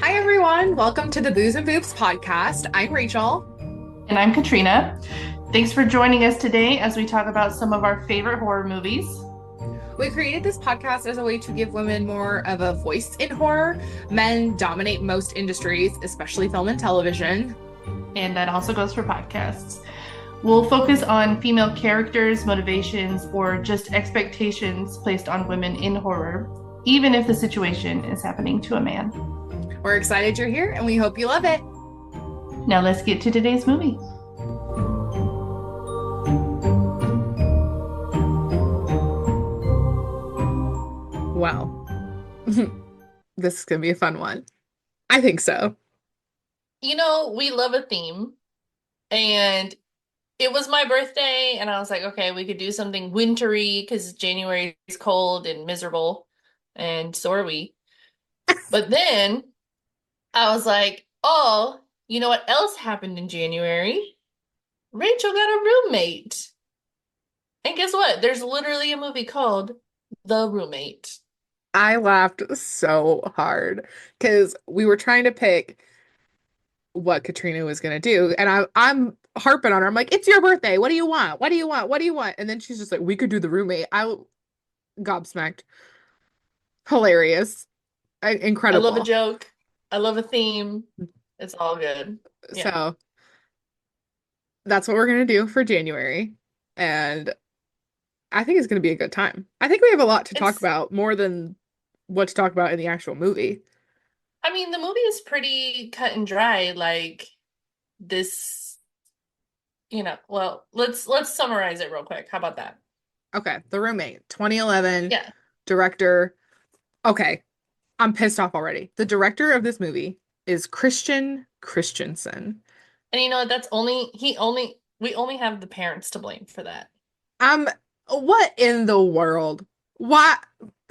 Hi, everyone. Welcome to the Booze and Boobs podcast. I'm Rachel. And I'm Katrina. Thanks for joining us today as we talk about some of our favorite horror movies. We created this podcast as a way to give women more of a voice in horror. Men dominate most industries, especially film and television. And that also goes for podcasts. We'll focus on female characters, motivations, or just expectations placed on women in horror, even if the situation is happening to a man. We're excited you're here and we hope you love it. Now let's get to today's movie. Well, this is going to be a fun one. I think so. We love a theme, and it was my birthday, and I was like, okay, we could do something wintry because January is cold and miserable, and so are we. But then I was like, oh, you know what else happened in January? Rachel got a roommate. And guess what? There's literally a movie called The Roommate. I laughed so hard because we were trying to pick what Katrina was going to do. And I'm harping on her. I'm like, it's your birthday. What do you want? What do you want? What do you want? And then she's just like, we could do the roommate. I gobsmacked. Hilarious. I love a Incredible. joke. I love a theme. It's all good. Yeah. So that's what we're going to do for January. And I think it's going to be a good time. I think we have a lot to talk It's, about, more than what to talk about in the actual movie. I mean, the movie is pretty cut and dry. Like this, well, let's summarize it real quick. How about that? Okay. The Roommate, 2011, Yeah. director. Okay. I'm pissed off already. The director of this movie is Christian Christensen. And you know what? We only have the parents to blame for that. Um, what in the world? Why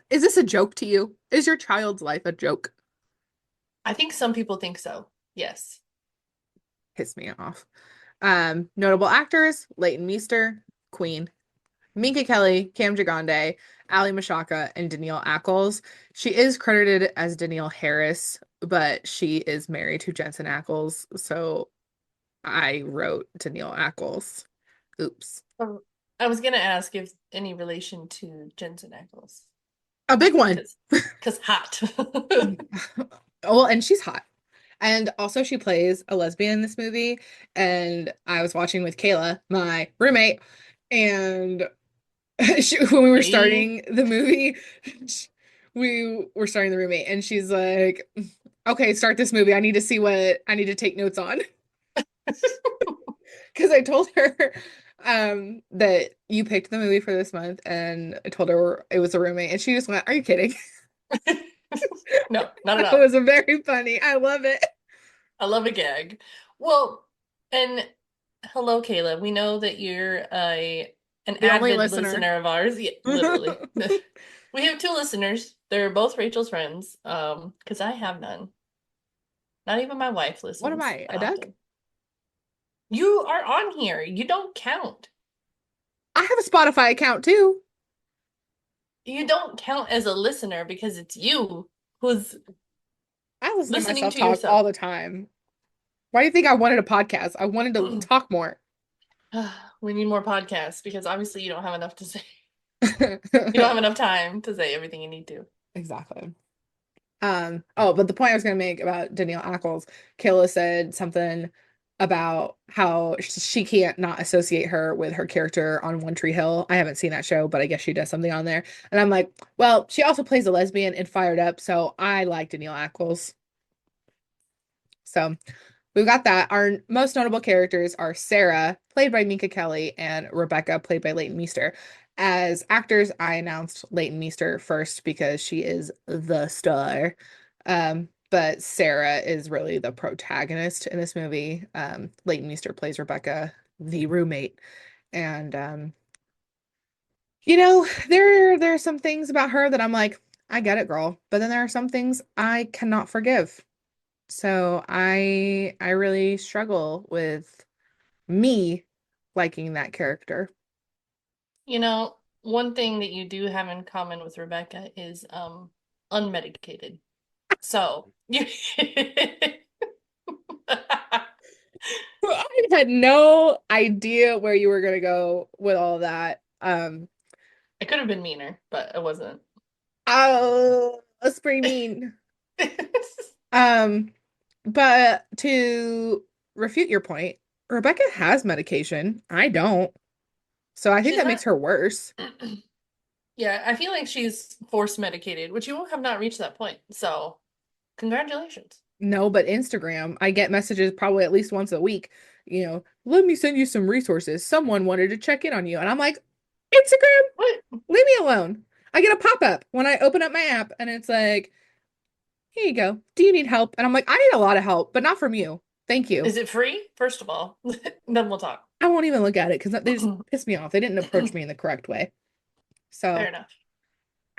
is this a joke to you? Is your child's life a joke? I think some people think so. Yes. Piss me off. Notable actors: Leighton Meester, Queen; Minka Kelly, Cam Gigandet, Ali Mashaka, and Danielle Ackles. She is credited as Danielle Harris, but she is married to Jensen Ackles, so I wrote Danielle Ackles. Oops. I was gonna ask if any relation to Jensen Ackles, A big one. cause hot. Well, and she's hot. And also she plays a lesbian in this movie. And I was watching with Kayla, my roommate, and when we were See? starting the movie, we were starting the roommate, and she's like, "Okay, start this movie. I need to see what I need to take notes on." Because I told her that you picked the movie for this month, and I told her it was a roommate, and she just went, "Are you kidding?" No, not at That all. was a very funny. I love it. I love a gag. Well, and hello, Kayla. We know that you're a an The only avid listener. listener of ours. Yeah, literally. We have two listeners. They're both Rachel's friends. Because I have none. Not even my wife What am listens I, that a duck? often. You are on here. You don't count. I have a Spotify account too. You don't count as a listener because it's you who's I listen to listening myself to talk all yourself. the time. Why do you think I wanted a podcast? I wanted to talk more. We need more podcasts because obviously you don't have enough to say. You don't have enough time to say everything you need to. Exactly. Oh, but the point I was gonna make about Danielle Ackles, Kayla said something about how she can't not associate her with her character on One Tree Hill. I haven't seen that show, but I guess she does something on there. And I'm like, well, she also plays a lesbian in Fired Up, so I like Danielle Ackles. So we've got that. Our most notable characters are Sarah, played by Minka Kelly, and Rebecca, played by Leighton Meester. As actors, I announced Leighton Meester first because she is the star. But Sarah is really the protagonist in this movie. Leighton Meester plays Rebecca, the roommate. And there are some things about her that I'm like, I get it, girl. But then there are some things I cannot forgive. So I really struggle with me liking that character. One thing that you do have in common with Rebecca is unmedicated. So you I had no idea where you were gonna go with all of that. I could have been meaner, but I wasn't. Oh, that's pretty mean. Um, but to refute your point, Rebecca has medication. I don't. So I think She's that makes not. her worse. Yeah, I feel like she's force medicated, which you have not reached that point. So, congratulations. No, but Instagram, I get messages probably at least once a week, let me send you some resources. Someone wanted to check in on you. And I'm like, Instagram, What leave me alone. I get a pop-up when I open up my app and it's like, here you go. Do you need help? And I'm like, I need a lot of help, but not from you. Thank you. is it free? First of all, then we'll talk. I won't even look at it because they just piss me off. They didn't approach me in the correct way. Fair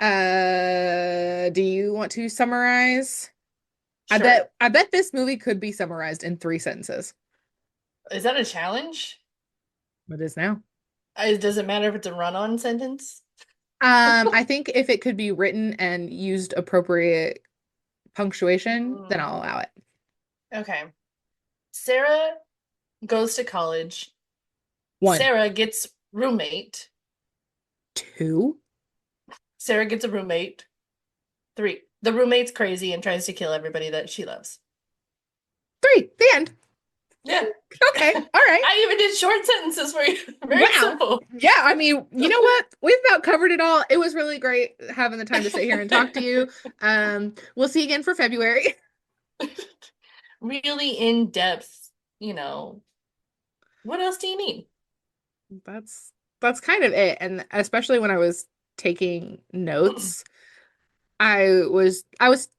So, enough. do you want to summarize? I Sure. bet I bet this movie could be summarized in 3 sentences. Is that a challenge? What is now? Does it matter if it's a run-on sentence? I think if it could be written and used appropriate punctuation, then Mm, I'll allow it. okay. Sarah goes to college. One, Sarah gets roommate. two, Sarah gets a roommate. Three. The roommate's crazy and tries to kill everybody that she loves. three. The end. Yeah. Okay. All right. I even did short sentences for you. Very Wow. simple. Yeah, I mean, you know what? We've about covered it all. It was really great having the time to sit here and talk to you. We'll see you again for February. Really in depth, you know. What else do you need? That's kind of it. And especially when I was taking notes, I was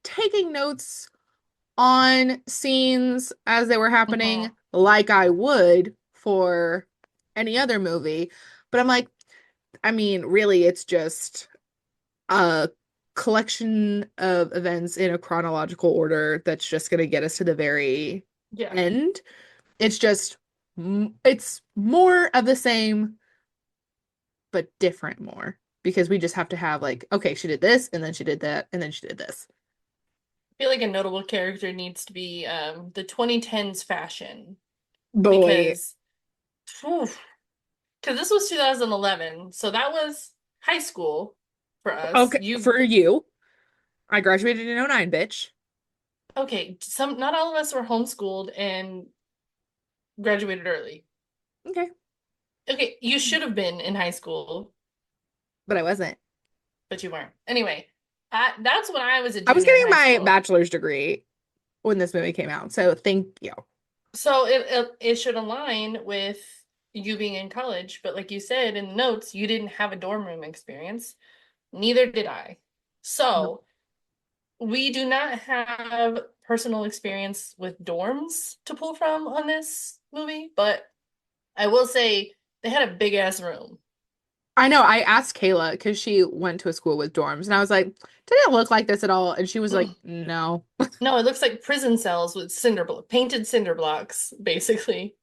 taking notes on scenes as they were happening Mhm. like I would for any other movie. But I'm like, I mean, really, it's just a collection of events in a chronological order that's just going to get us to the very Yeah. end. It's just, it's more of the same, but different more because we just have to have like, okay, she did this, and then she did that, and then she did this. I feel like a notable character needs to be the 2010s fashion Boy, because because this was 2011, so that was high school for us. okay, You for you, I graduated in '09, bitch. okay, some not all of us were homeschooled and graduated early. Okay, Okay, you should have been in high school, but I wasn't. but you weren't. Anyway, that's when I was a I was junior in getting high my school. bachelor's degree when this movie came out, so thank you. So it should align with you being in college, but like you said in the notes, you didn't have a dorm room experience. Neither did I. Nope. So we do not have personal experience with dorms to pull from on this movie, but I will say they had a big ass room. I know. I asked Kayla because she went to a school with dorms, and I was like, "Did it look like this at all?" And she was like, "No, No, it looks like prison cells with painted cinder blocks, basically.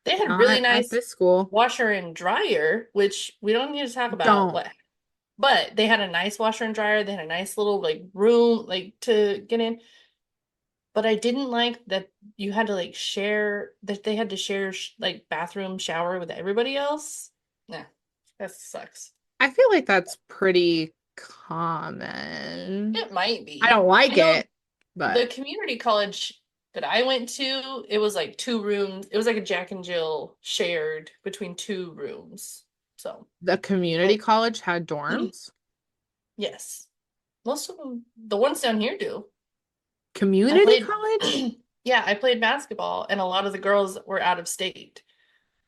They had really not at nice this school. washer and dryer, which we don't need to talk about Don't." what, but they had a nice washer and dryer. They had a nice little like room like to get in. But I didn't like that you had to like share that they had to share like bathroom shower with everybody else. Nah, that sucks. I feel like that's pretty common. It might I be. don't I like know it, but the community college that I went to, it was like two rooms. It was like a Jack and Jill shared between two rooms. So, the community oh, college had dorms. yes. Most of them, the ones down here do. I Community played, college? yeah, I played basketball, and a lot of the girls were out of state.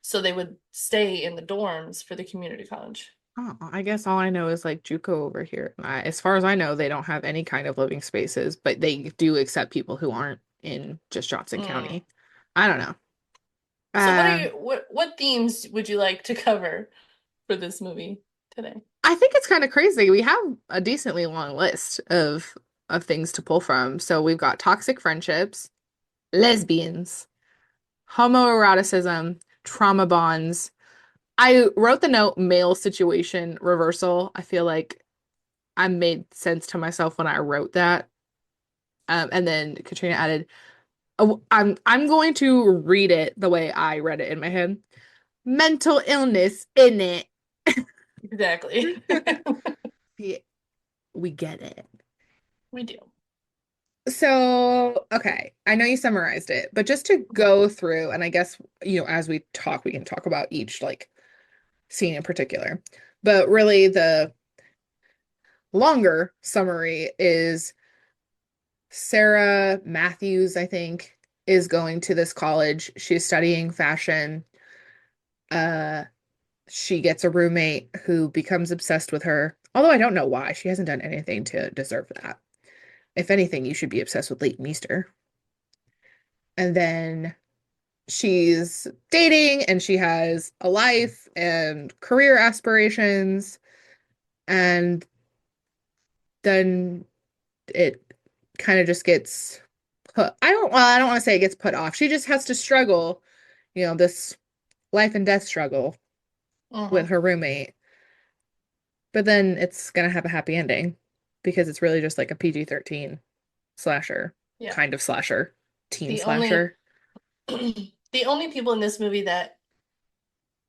So they would stay in the dorms for the community college. Oh, I guess all I know is like JUCO over here. As far as I know, they don't have any kind of living spaces, but they do accept people who aren't in just Johnson Mm. County. I don't know. So Um, what themes would you like to cover for this movie today? I think it's kind of crazy. We have a decently long list of things to pull from. So we've got toxic friendships, lesbians, homoeroticism, trauma bonds. I wrote the note male situation reversal. I feel like I made sense to myself when I wrote that. And then Katrina added, oh, I'm going to read it the way I read it in my head. Mental illness in it. Exactly. Yeah, we get it. We do. So, okay, I know you summarized it, but just to go through, and I guess, as we talk, we can talk about each like scene in particular. But really, the longer summary is Sarah Matthews, I think, is going to this college. She's studying fashion. Uh, she gets a roommate who becomes obsessed with her. Although I don't know why. She hasn't done anything to deserve that. If anything, you should be obsessed with Leighton Meester. And then she's dating and she has a life and career aspirations. And then it kind of just gets I don't want to say it gets put off. She just has to struggle, this life and death struggle with Hmm. her roommate. But then it's gonna have a happy ending because it's really just like a PG-13 slasher, Yeah. kind of slasher, teen The only slasher. the only people in this movie that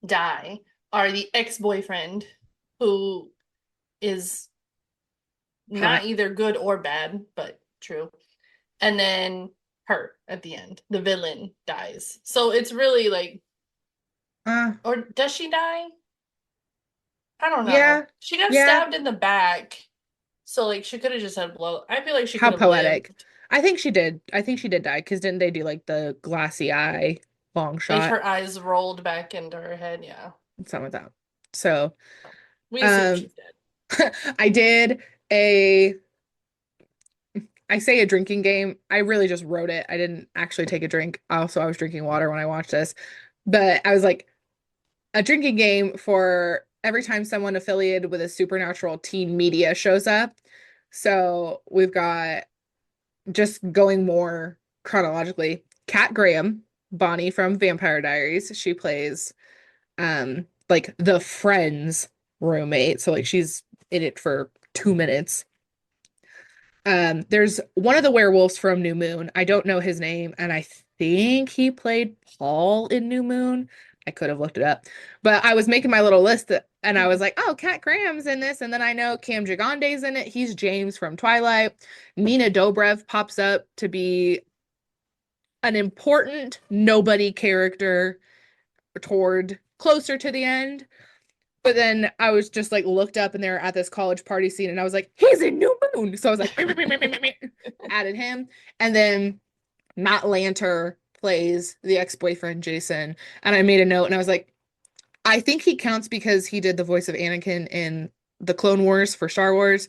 die are the ex-boyfriend who is not Hot. either good or bad, but true. And then her at the end. The villain dies. So it's really like, Uh, or does she die? I don't know. yeah, She got yeah. stabbed in the back. So like she could have just had blow. I feel like she How could have poetic. lived. I think she did. I think she did die because didn't they do like the glassy eye long Like shot? her eyes rolled back into her head. Yeah. Something like that. So, We assume um, she's dead. I did a I say a drinking game. I really just wrote it. I didn't actually take a drink. Also, I was drinking water when I watched this. But I was like, a drinking game for every time someone affiliated with a supernatural teen media shows up. So we've got just going more chronologically. Kat Graham, Bonnie from Vampire Diaries. She plays like the friend's roommate. So like she's in it for 2 minutes. There's one of the werewolves from New Moon. I don't know his name, and I think he played Paul in New Moon. I could have looked it up, but I was making my little list and I was like, oh, Kat Graham's in this, and then I know Cam Gigande's in it. He's James from Twilight. Nina Dobrev pops up to be an important nobody character toward closer to the end. But then I was just like looked up and they're at this college party scene and I was like, he's in New Moon. So I was like, meh, meh, meh, meh, meh, meh, added him. And then Matt Lanter plays the ex-boyfriend Jason. And I made a note and I was like, I think he counts because he did the voice of Anakin in the Clone Wars for Star Wars,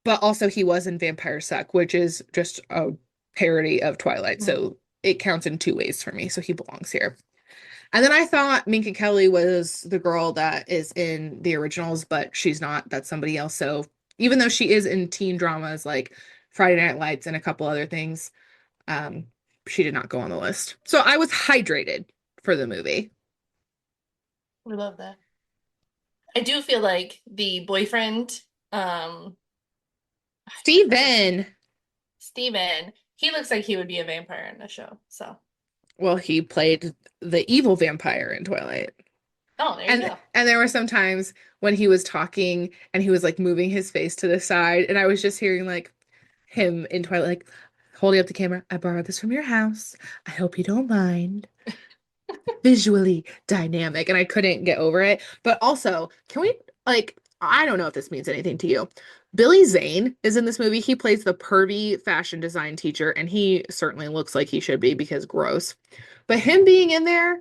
but also he was in Vampire Suck, which is just a parody of Twilight. Mhm. So it counts in two ways for me. So he belongs here. And then I thought Minka Kelly was the girl that is in the originals, but she's not. That's somebody else. So even though she is in teen dramas like Friday Night Lights and a couple other things, um, she did not go on the list. So I was hydrated for the movie. We love that. I do feel like the boyfriend, I can't remember his name. Steven, Steven, he looks like he would be a vampire in the show. So, well, he played the evil vampire in Twilight. oh, there you And go. and there were some times when he was talking and he was like moving his face to the side, and I was just hearing like him in Twilight, like holding up the camera. I borrowed this from your house. I hope you don't mind. Visually dynamic, and I couldn't get over it. But also, can we like? I don't know if this means anything to you. Billy Zane is in this movie. He plays the pervy fashion design teacher, and he certainly looks like he should be because gross. But him being in there,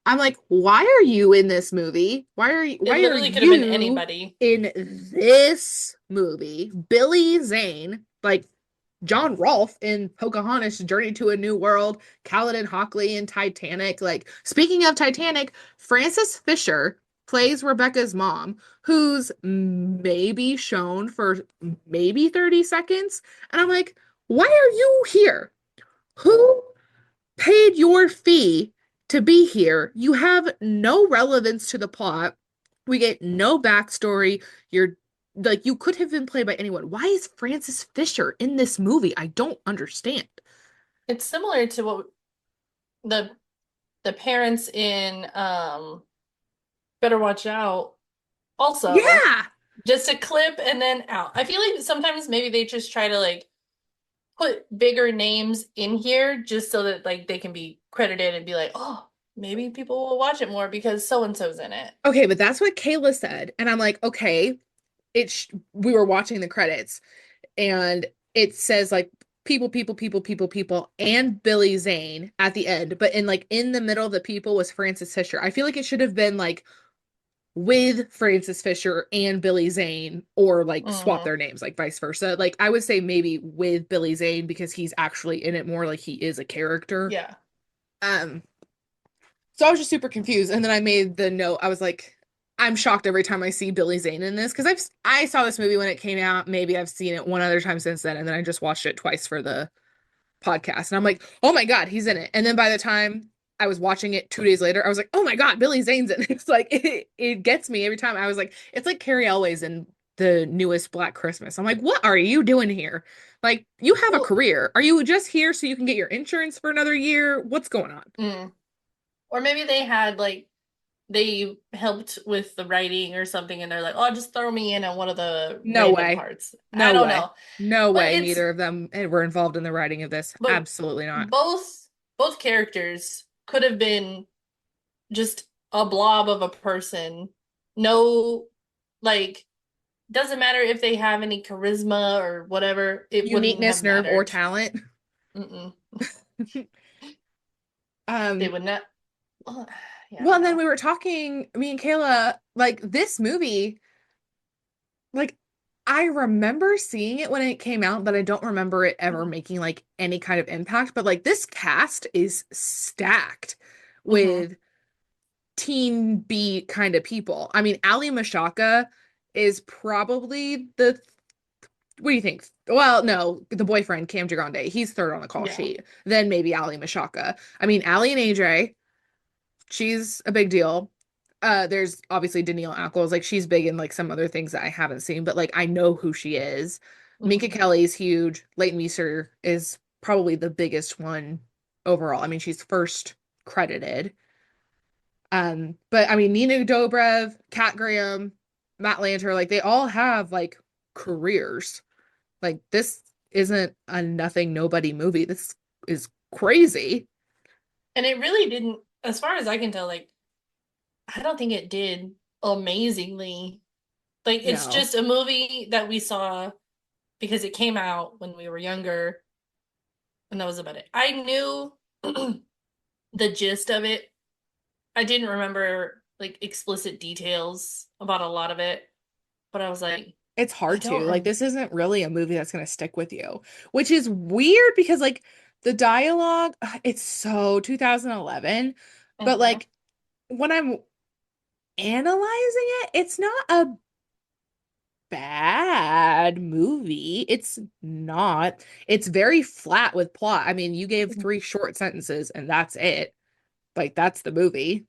I'm like, why are you in this movie? It Why are literally could have been you anybody. in this movie? Billy Zane, like John Rolfe in Pocahontas Journey to a New World, Kaladin Hockley in Titanic. Like, speaking of Titanic, Frances Fisher plays Rebecca's mom, who's maybe shown for maybe 30 seconds. And I'm like, why are you here? Who paid your fee to be here? You have no relevance to the plot. We get no backstory. You're like you could have been played by anyone. Why is Frances Fisher in this movie? I don't understand. It's similar to what the the parents in Better Watch Out also Yeah. just a clip and then out. I feel like sometimes maybe they just try to like put bigger names in here just so that like they can be credited and be like, oh, maybe people will watch it more because so and so's in it. Okay, but that's what Kayla said. And I'm like, okay, we were watching the credits and it says like people, and Billy Zane at the end. But in the middle of the people was Frances Fisher. I feel like it should have been like with Frances Fisher and Billy Zane, or like swap Hmm. their names, like vice versa. Like I would say maybe with Billy Zane because he's actually in it more, like he is a character. Yeah. Um, so I was just super confused. And then I made the note, I was like, I'm shocked every time I see Billy Zane in this because I saw this movie when it came out. Maybe I've seen it one other time since then, and then I just watched it twice for the podcast. And I'm like, oh my God, he's in it. And then by the time I was watching it 2 days later, I was like, oh my God, Billy Zane's in it. It's like it gets me every time. I was like, it's like Carrie Elway's in the newest Black Christmas. I'm like, what are you doing here? Like, you have a Well, career. Are you just here so you can get your insurance for another year? What's going on? mm. Or maybe they had like they helped with the writing or something and they're like, oh, just throw me in on one of the No random way. parts. I No don't way. know. No But way. it's Neither of them were involved in the writing of this. but Absolutely not. both characters could have been just a blob of a person. No, like, doesn't matter if they have any charisma or whatever, it wouldn't Uniqueness, have nerve, or mattered. talent. Mm-mm. They Um, would not. Oh, yeah, well, and then no. we were talking, me and Kayla, like this movie, like I remember seeing it when it came out, but I don't remember it ever making like any kind of impact. But like this cast is stacked Hmm. with teen beat kind of people. I mean, Ali Mashaka is probably the what do you think? Well, no, the boyfriend, Cam Gigrande, he's third on the call Yeah. sheet. Then maybe Ali Mashaka. I mean, Ali and AJ, she's a big deal. There's obviously Danielle Ackles, like she's big in like some other things that I haven't seen, but like I know who she is. Minka Hmm. Kelly's huge. Leighton Meester is probably the biggest one overall. I mean, she's first credited. But I mean, Nina Dobrev, Kat Graham, Matt Lanter, like they all have like careers. Like this isn't a nothing nobody movie. This is crazy. And it really didn't, as far as I can tell, like, I don't think it did amazingly. Like, it's No, just a movie that we saw because it came out when we were younger, and that was about it. I knew the gist of it. I didn't remember like explicit details about a lot of it, but I was like, it's I hard don't to. Like rem this isn't really a movie that's going to stick with you, which is weird because like the dialogue, it's so 2011, but Mhm. like when I'm analyzing it, it's not a bad movie. It's not. It's very flat with plot. I mean, you gave three short sentences and that's it. Like that's the movie.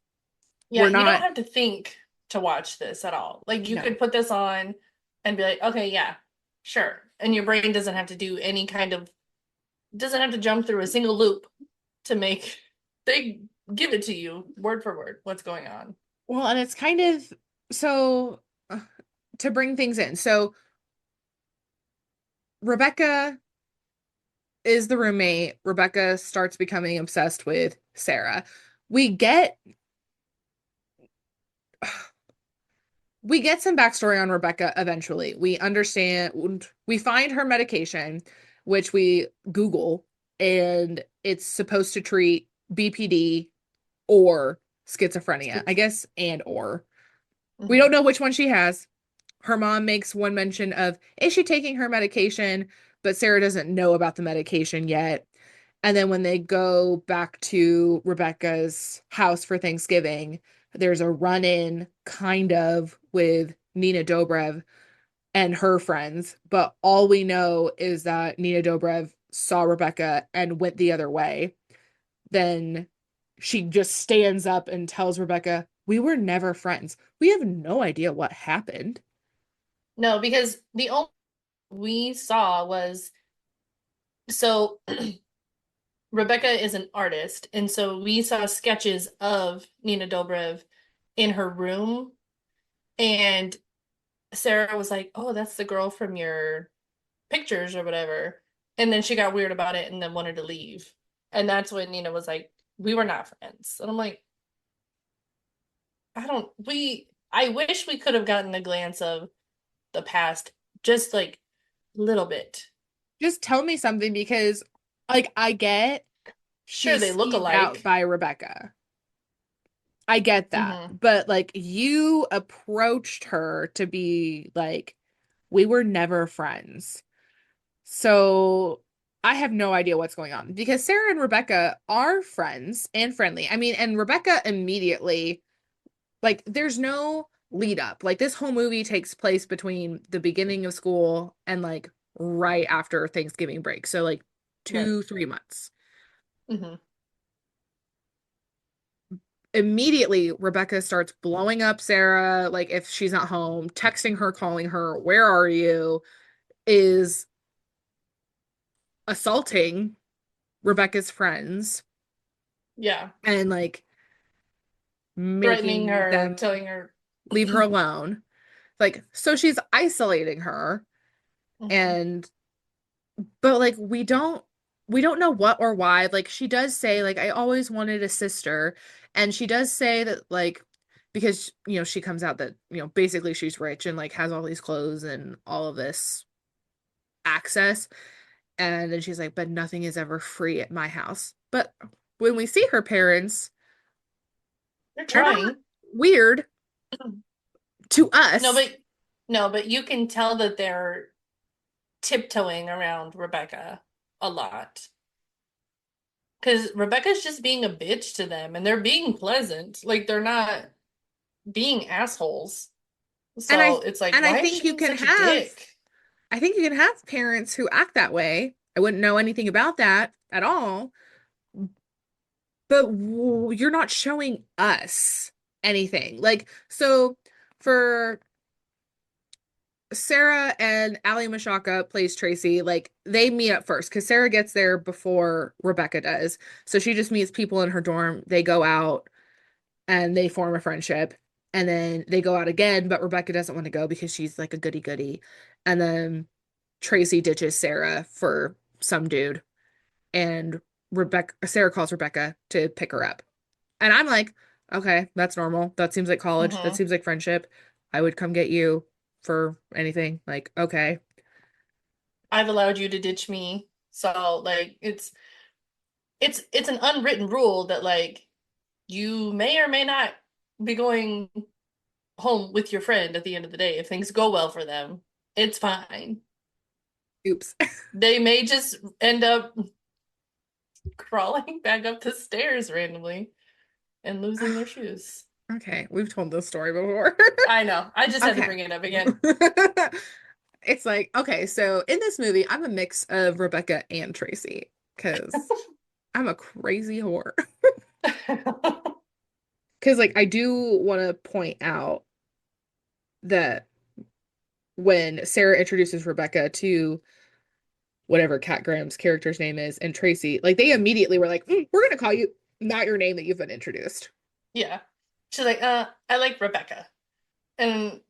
Yeah, We're you don't not, have to think to watch this at all. Like you no. could put this on and be like, okay, yeah, sure. And your brain doesn't have to do any kind of doesn't have to jump through a single loop to make they give it to you word for word what's going on. Well, and it's kind of so to bring things in. So Rebecca is the roommate. Rebecca starts becoming obsessed with Sarah. We get we get some backstory on Rebecca eventually. We understand we find her medication, which we Google, and it's supposed to treat BPD or schizophrenia, I guess, and or. We don't Hmm. know which one she has. Her mom makes one mention of, is she taking her medication? But Sarah doesn't know about the medication yet. And then when they go back to Rebecca's house for Thanksgiving, there's a run in kind of with Nina Dobrev and her friends. But all we know is that Nina Dobrev saw Rebecca and went the other way. Then she just stands up and tells Rebecca, we were never friends. We have no idea what happened. No, because the only we saw was so Rebecca is an artist, and so we saw sketches of Nina Dobrev in her room, and Sarah was like, "Oh, that's the girl from your pictures or whatever." And then she got weird about it and then wanted to leave. And that's when Nina was like, "We were not friends." And I'm like, I wish we could have gotten a glance of the past just like a little bit. Just tell me something because, like, I get Sure, she's they look skeeved out alike. by Rebecca. I get that. Hmm. But, like, you approached her to be like, we were never friends. So I have no idea what's going on because Sarah and Rebecca are friends and friendly. I mean, and Rebecca immediately, like, there's no lead up. Like, this whole movie takes place between the beginning of school and like right after Thanksgiving break. So, like, Right. 3 months. Hmm. Immediately, Rebecca starts blowing up Sarah, like, if she's not home, texting her, calling her, where are you? Is assaulting Rebecca's friends Yeah. and like Threatening making her, them telling her. leave her alone. Like, so she's isolating her Hmm. and but like we don't know what or why. Like, she does say like I always wanted a sister, and she does say that like because she comes out that basically she's rich and like has all these clothes and all of this access, and then she's like but nothing is ever free at my house. But when we see her parents, They're they're not trying. weird to No, us. but no, but you can tell that they're tiptoeing around Rebecca a lot. Because Rebecca's just being a bitch to them and they're being pleasant. Like they're not being assholes. And I So it's like, and I why is think she you being can such a have dick? I think you can have parents who act that way. I wouldn't know anything about that at all, but you're not showing us anything. Like, so for Sarah and Ali Mashaka plays Tracy, like they meet up first because Sarah gets there before Rebecca does. So she just meets people in her dorm. They go out and they form a friendship. And then they go out again, but Rebecca doesn't want to go because she's like a goody goody. And then Tracy ditches Sarah for some dude, and Sarah calls Rebecca to pick her up. And I'm like, okay, that's normal. That seems like college. That Hmm. seems like friendship. I would come get you for anything. Like, okay. I've allowed you to ditch me. So like it's an unwritten rule that like you may or may not be going home with your friend at the end of the day if things go well for them. It's fine. Oops. They may just end up crawling back up the stairs randomly and losing their shoes. Okay, we've told this story before. I know. I just had to Okay. bring it up again. It's like, okay, so in this movie, I'm a mix of Rebecca and Tracy because I'm a crazy whore. Because, like, I do want to point out that when Sarah introduces Rebecca to whatever Cat Graham's character's name is and Tracy, like, they immediately were like, we're gonna call you not your name that you've been introduced. Yeah. She's like, I like Rebecca. And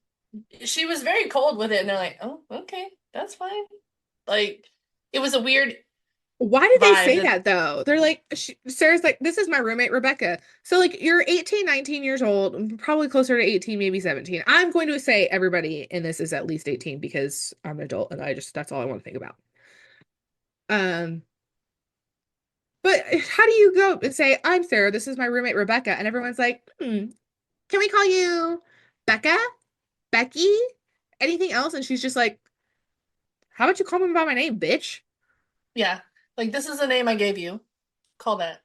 she was very cold with it, and they're like, oh, okay, that's fine. Like, it was a weird Why did they vibe say that, that though? They're like, Sarah's like, this is my roommate, Rebecca. So, like, you're 18, 19 years old, probably closer to 18, maybe 17. I'm going to say everybody in this is at least 18 because I'm an adult and that's all I want to think about. Um, but how do you go and say, I'm Sarah, this is my roommate, Rebecca? And everyone's like, can we call you Becca? Becky? Anything else? And she's just like, how about you call me by my name, bitch? yeah, like this is the name I gave you. Call that.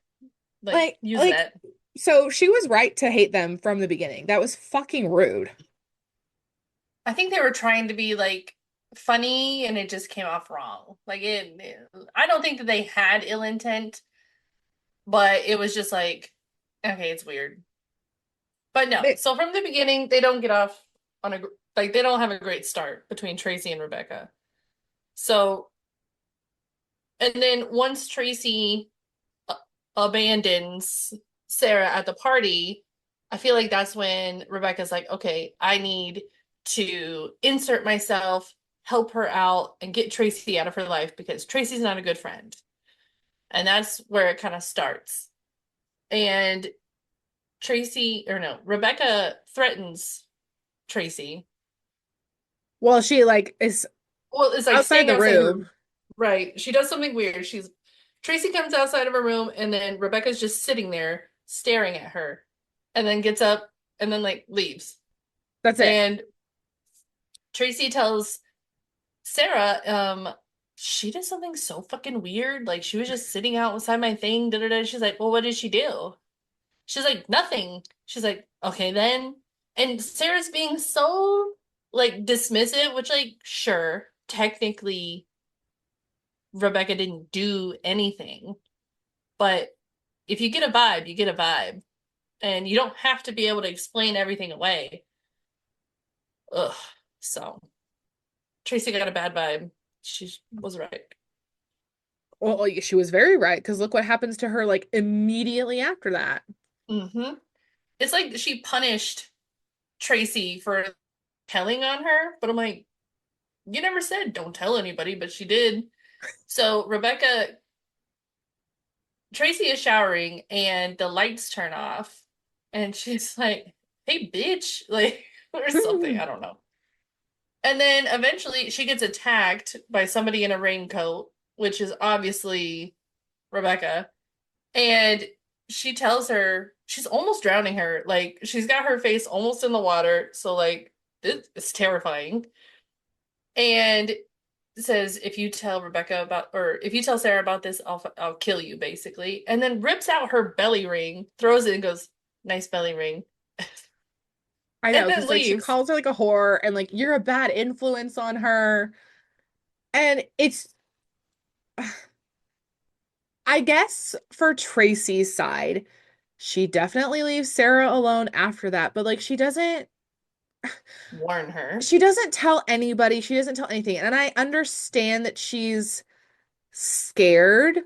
Like, use Like, that. so she was right to hate them from the beginning. That was fucking rude. I think they were trying to be like funny and it just came off wrong. I don't think that they had ill intent, but it was just like, okay, it's weird. But no, They, so from the beginning, they don't get off on a Like they don't have a great start between Tracy and Rebecca. So, and then once Tracy abandons Sarah at the party, I feel like that's when Rebecca's like, okay, I need to insert myself, help her out, and get Tracy out of her life because Tracy's not a good friend. And that's where it kind of starts. And Tracy, or no, Rebecca threatens Tracy. Well, she like is Well, it's like outside staying the outside her, room. right? She does something weird. Tracy comes outside of her room and then Rebecca's just sitting there staring at her and then gets up and then like leaves. That's it. And Tracy tells Sarah, she did something so fucking weird. Like she was just sitting outside my thing, da da da. She's like, well, what did she do? She's like, nothing. She's like, okay then. And Sarah's being so like dismissive, which like, sure, technically Rebecca didn't do anything. But if you get a vibe, you get a vibe. And you don't have to be able to explain everything away. Ugh. So Tracy got a bad vibe. She was right. Well, she was very right because look what happens to her like immediately after that. Hmm. It's like she punished Tracy for telling on her, but I'm like, you never said don't tell anybody, but she did. So Tracy is showering and the lights turn off, and she's like, "Hey, bitch," like or something. I don't know. And then eventually she gets attacked by somebody in a raincoat, which is obviously Rebecca. And she tells her she's almost drowning her. Like she's got her face almost in the water. So like this is terrifying. And says if you tell Rebecca about or if you tell Sarah about this, I'll kill you basically. And then rips out her belly ring, throws it and goes, "Nice belly ring." I And know then because like she leaves. calls her like a whore and like you're a bad influence on her. And it's I guess for Tracy's side, she definitely leaves Sarah alone after that, but like Warn her. she doesn't tell anybody, she doesn't tell anything. And I understand that she's scared,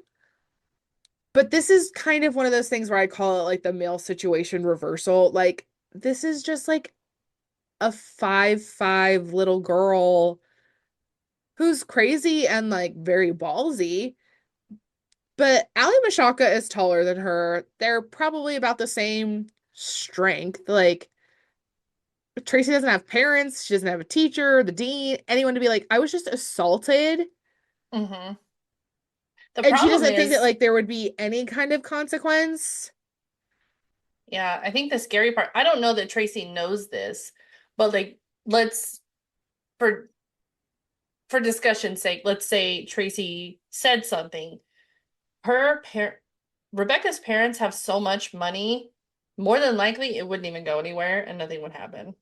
but this is kind of one of those things where I call it like the male situation reversal. Like this is just like a 5'5" little girl who's crazy and like very ballsy. But Ali Mashaka is taller than her. They're probably about the same strength. Like Tracy doesn't have parents, she doesn't have a teacher, the dean, anyone to be like, I was just assaulted. Hmm. The And she problem doesn't think that is, like there would be any kind of consequence. yeah, I think the scary part, I don't know that Tracy knows this, but like let's for discussion's sake, let's say Tracy said something. Her par Rebecca's parents have so much money, more than likely it wouldn't even go anywhere and nothing would happen.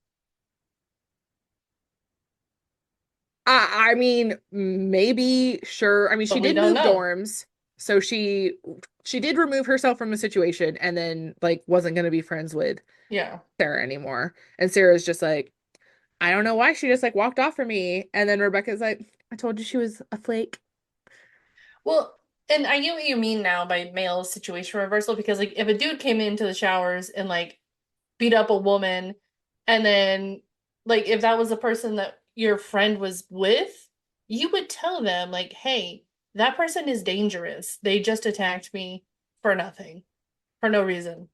I mean, maybe, sure. I mean, she But we did don't move know. dorms, so she did remove herself from the situation and then like wasn't gonna be friends with Yeah. Sarah anymore. And Sarah's just like, I don't know why she just like walked off from me. And then Rebecca's like, I told you she was a flake. Well, and I get what you mean now by male situation reversal because like if a dude came into the showers and like beat up a woman and then like if that was a person that your friend was with, you would tell them like, "Hey, that person is dangerous. They just attacked me for nothing, for no reason."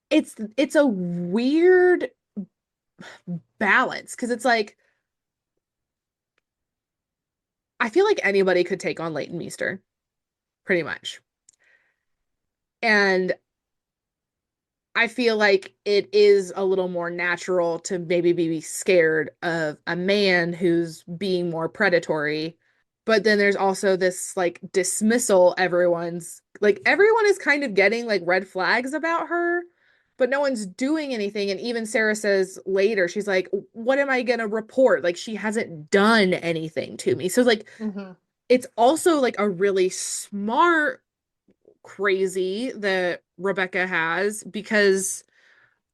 It's a weird balance because it's like I feel like anybody could take on Leighton Meester, pretty much. And I feel like it is a little more natural to maybe be scared of a man who's being more predatory. But then there's also this like dismissal everyone is kind of getting like red flags about her, but no one's doing anything. And even Sarah says later, she's like, what am I gonna report? Like she hasn't done anything to me. So like Hmm. it's also like a really smart crazy that Rebecca has because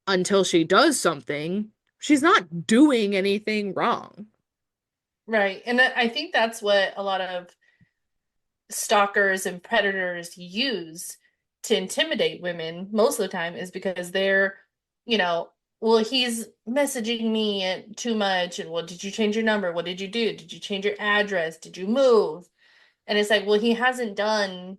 until she does something. She's not doing anything wrong. Right. And I think that's what a lot of stalkers and predators use to intimidate women most of the time is because they're, you know, well, he's messaging me too much. And well, did you change your number? What did you do? Did you change your address? Did you move? And it's like, well, he hasn't done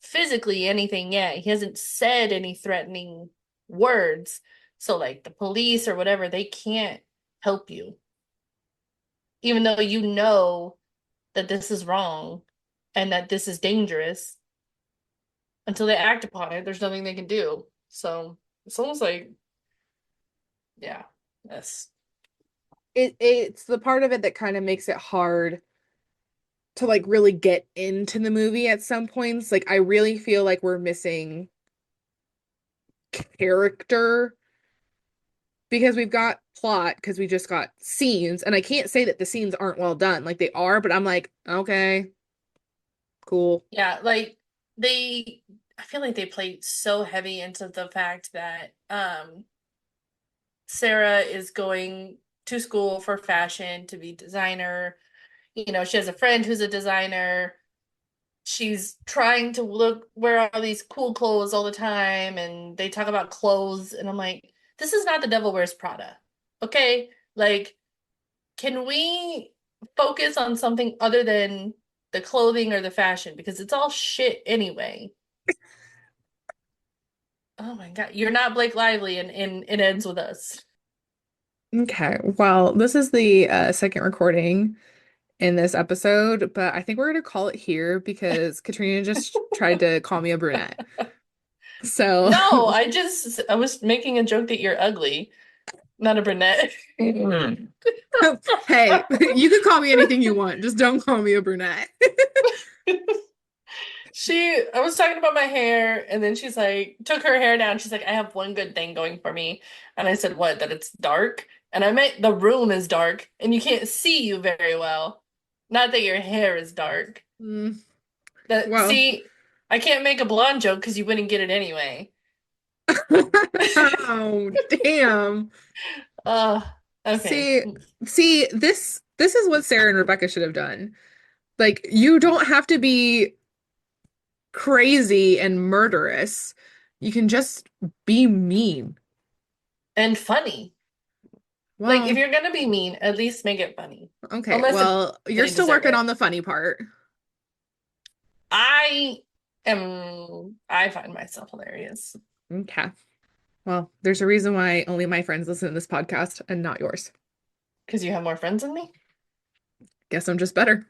physically anything yet. He hasn't said any threatening words. So, like the police or whatever, they can't help you, even though you know that this is wrong and that this is dangerous. Until they act upon it, there's nothing they can do. So it's almost like, yeah, yes. It's the part of it that kind of makes it hard to like really get into the movie at some points. Like I really feel like we're missing character because we've got plot because we just got scenes and I can't say that the scenes aren't well done. Like they are, but I'm like, okay, cool. Yeah, like they I feel like they played so heavy into the fact that Sarah is going to school for fashion to be designer. You know, she has a friend who's a designer. She's trying to wear all these cool clothes all the time, and they talk about clothes, and I'm like, this is not The Devil Wears Prada. Okay? Like, can we focus on something other than the clothing or the fashion? Because it's all shit anyway. Oh my God. You're not Blake Lively and it ends with us. Okay. Well, this is the second recording in this episode, but I think we're gonna call it here because Katrina just tried to call me a brunette. So, No, I was making a joke that you're ugly, not a brunette. hey, you can call me anything you want, just don't call me a brunette. I was talking about my hair, and then she's like, took her hair down. She's like, I have one good thing going for me. And I said, what? That it's dark? And I meant the room is dark, and you can't see you very well. Not that your hair is dark. Mm, That, well, see, I can't make a blonde joke because you wouldn't get it anyway. oh, damn. Uh, okay. See, see, this is what Sarah and Rebecca should have done. Like, you don't have to be crazy and murderous. You can just be mean. And funny. Like, if Well, you're gonna be mean, at least make it funny. okay. Unless it, Well, you're they still deserve working on it. the funny part. I find myself hilarious. Okay. Well, there's a reason why only my friends listen to this podcast and not yours. Because you have more friends than me? Guess I'm just better.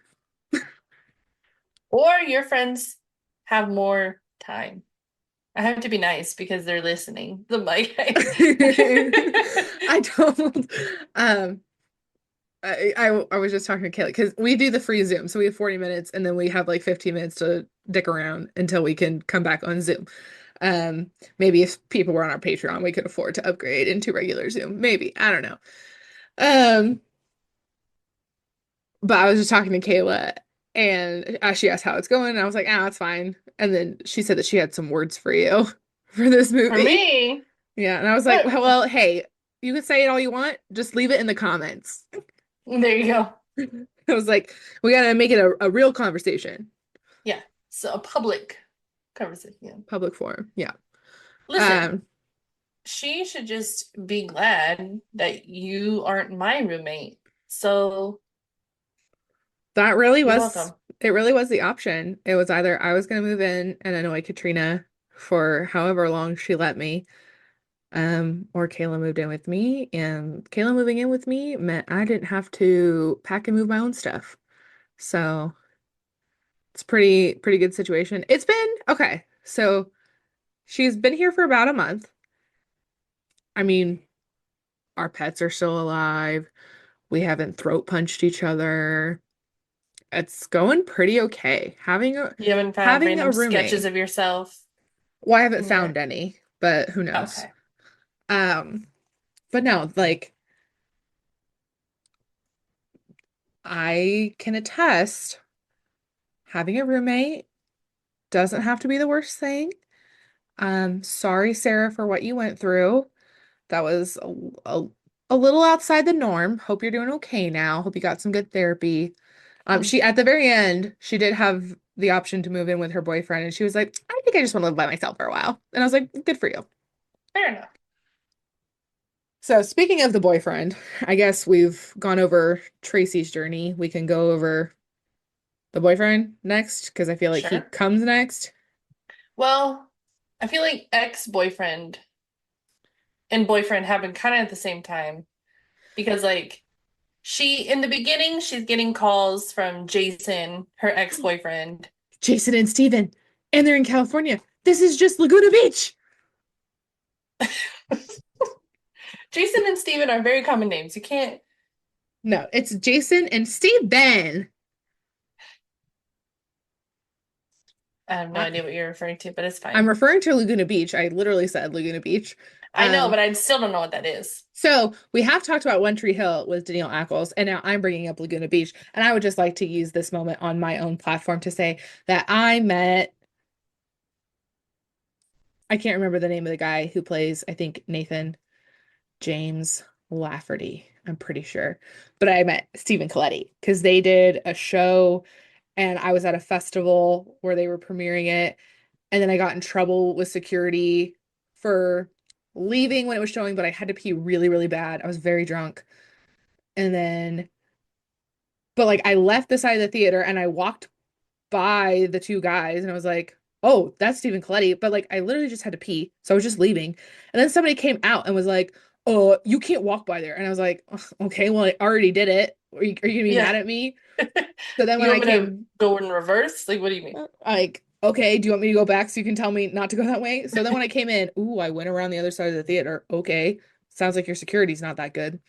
Or your friends have more time. I have to be nice because they're listening. The mic. I don't. Um, I was just talking to Kaylee because we do the free Zoom, so we have 40 minutes and then we have like 15 minutes to dick around until we can come back on Zoom. Maybe if people were on our Patreon, we could afford to upgrade into regular Zoom. Maybe. I don't know. Um, but I was just talking to Kayla and she asked how it's going, and I was like, ah, it's fine. And then she said that she had some words for you for this For movie. me, Yeah, and I was like, but well, hey, you can say it all you want, just leave it in the comments. there you go. I was like, we gotta make it a real conversation, Yeah. So a public conversation. Yeah. public forum. Yeah. Listen, Um, she should just be glad that you aren't my roommate. So that really you're was welcome. it really was the option. It was either I was gonna move in and annoy Katrina for however long she let me, or Kayla moved in with me, and Kayla moving in with me meant I didn't have to pack and move my own stuff. So it's pretty good situation. It's been okay. So she's been here for about a month. I mean, our pets are still alive. We haven't throat punched each other. It's going pretty okay. You haven't found Having a random sketches roommate. of yourself Well, I haven't in your. found any, but who knows? Okay. Um, but no, like I can attest, having a roommate doesn't have to be the worst thing. Sorry, Sarah, for what you went through. That was a a little outside the norm. Hope you're doing okay now. Hope you got some good therapy. Mm, She at the very end, she did have the option to move in with her boyfriend, and she was like, I think I just want to live by myself for a while. And I was like, good for you. fair enough. So speaking of the boyfriend, I guess we've gone over Tracy's journey. We can go over the boyfriend next because I feel like he Sure. comes next. Well, I feel like ex-boyfriend and boyfriend happen kind of at the same time because like in the beginning, she's getting calls from Jason, her ex-boyfriend. Jason and Steven, and they're in California. This is just Laguna Beach. Jason and Steven are very common names. You can't, No, it's Jason and Steven. I have no I, idea what you're referring to, but it's I'm fine. referring to Laguna Beach. I literally said Laguna Beach. I know, Um, but I still don't know what that is. so we have talked about One Tree Hill with Danielle Ackles, and now I'm bringing up Laguna Beach. And I would just like to use this moment on my own platform to say that I can't remember the name of the guy who plays, I think, Nathan James Lafferty. I'm pretty sure. But I met Stephen Coletti because they did a show and I was at a festival where they were premiering it. And then I got in trouble with security for leaving when it was showing, but I had to pee really, really bad. I was very drunk. And then, but like I left the side of the theater and I walked by the two guys and I was like, oh, that's Stephen Coletti. But like I literally just had to pee. So I was just leaving. And then somebody came out and was like, oh, you can't walk by there. And I was like, "Ugh, okay, well, I already did it. Are you gonna be Yeah. mad at me? So then You when I want me to came, go in reverse? Like, what do you mean? like, okay, do you want me to go back so you can tell me not to go that way? So then when I came in, ooh, I went around the other side of the theater. Okay. Sounds like your security's not that good.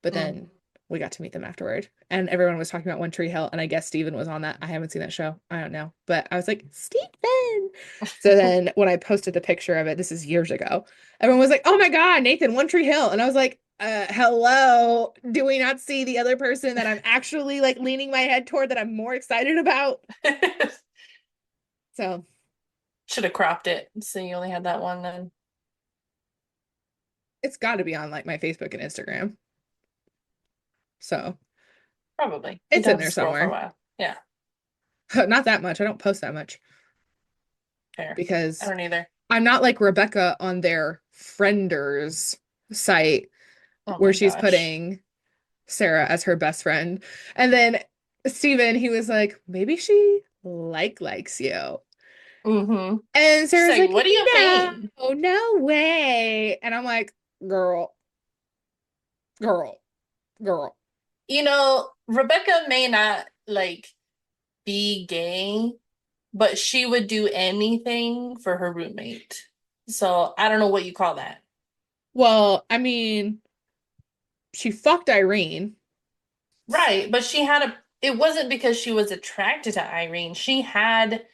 But Mm. then we got to meet them afterward. And everyone was talking about One Tree Hill. And I guess Steven was on that. I haven't seen that show. I don't know. But I was like, Steven. So then when I posted the picture of it, this is years ago, everyone was like, oh my God, Nathan, One Tree Hill. And I was like, hello. Do we not see the other person that I'm actually like leaning my head toward that I'm more excited about? So Should have cropped it. So you only had that one then. it's got to be on like my Facebook and Instagram. So Probably. You'd it's in have to there scroll for a somewhere. while. Yeah, Not that much. I don't post that much fair. I because don't either. I'm not like Rebecca on their frienders site Oh where my she's gosh. putting Sarah as her best friend. And then Steven, he was like, maybe she likes you. Mm-hmm. And She's Sarah's like, like, what do you no, mean? no way. And I'm like, girl, girl, girl. Rebecca may not like be gay, but she would do anything for her roommate. So I don't know what you call that. Well, I mean, she fucked Irene. Right, but it wasn't because she was attracted to Irene. She had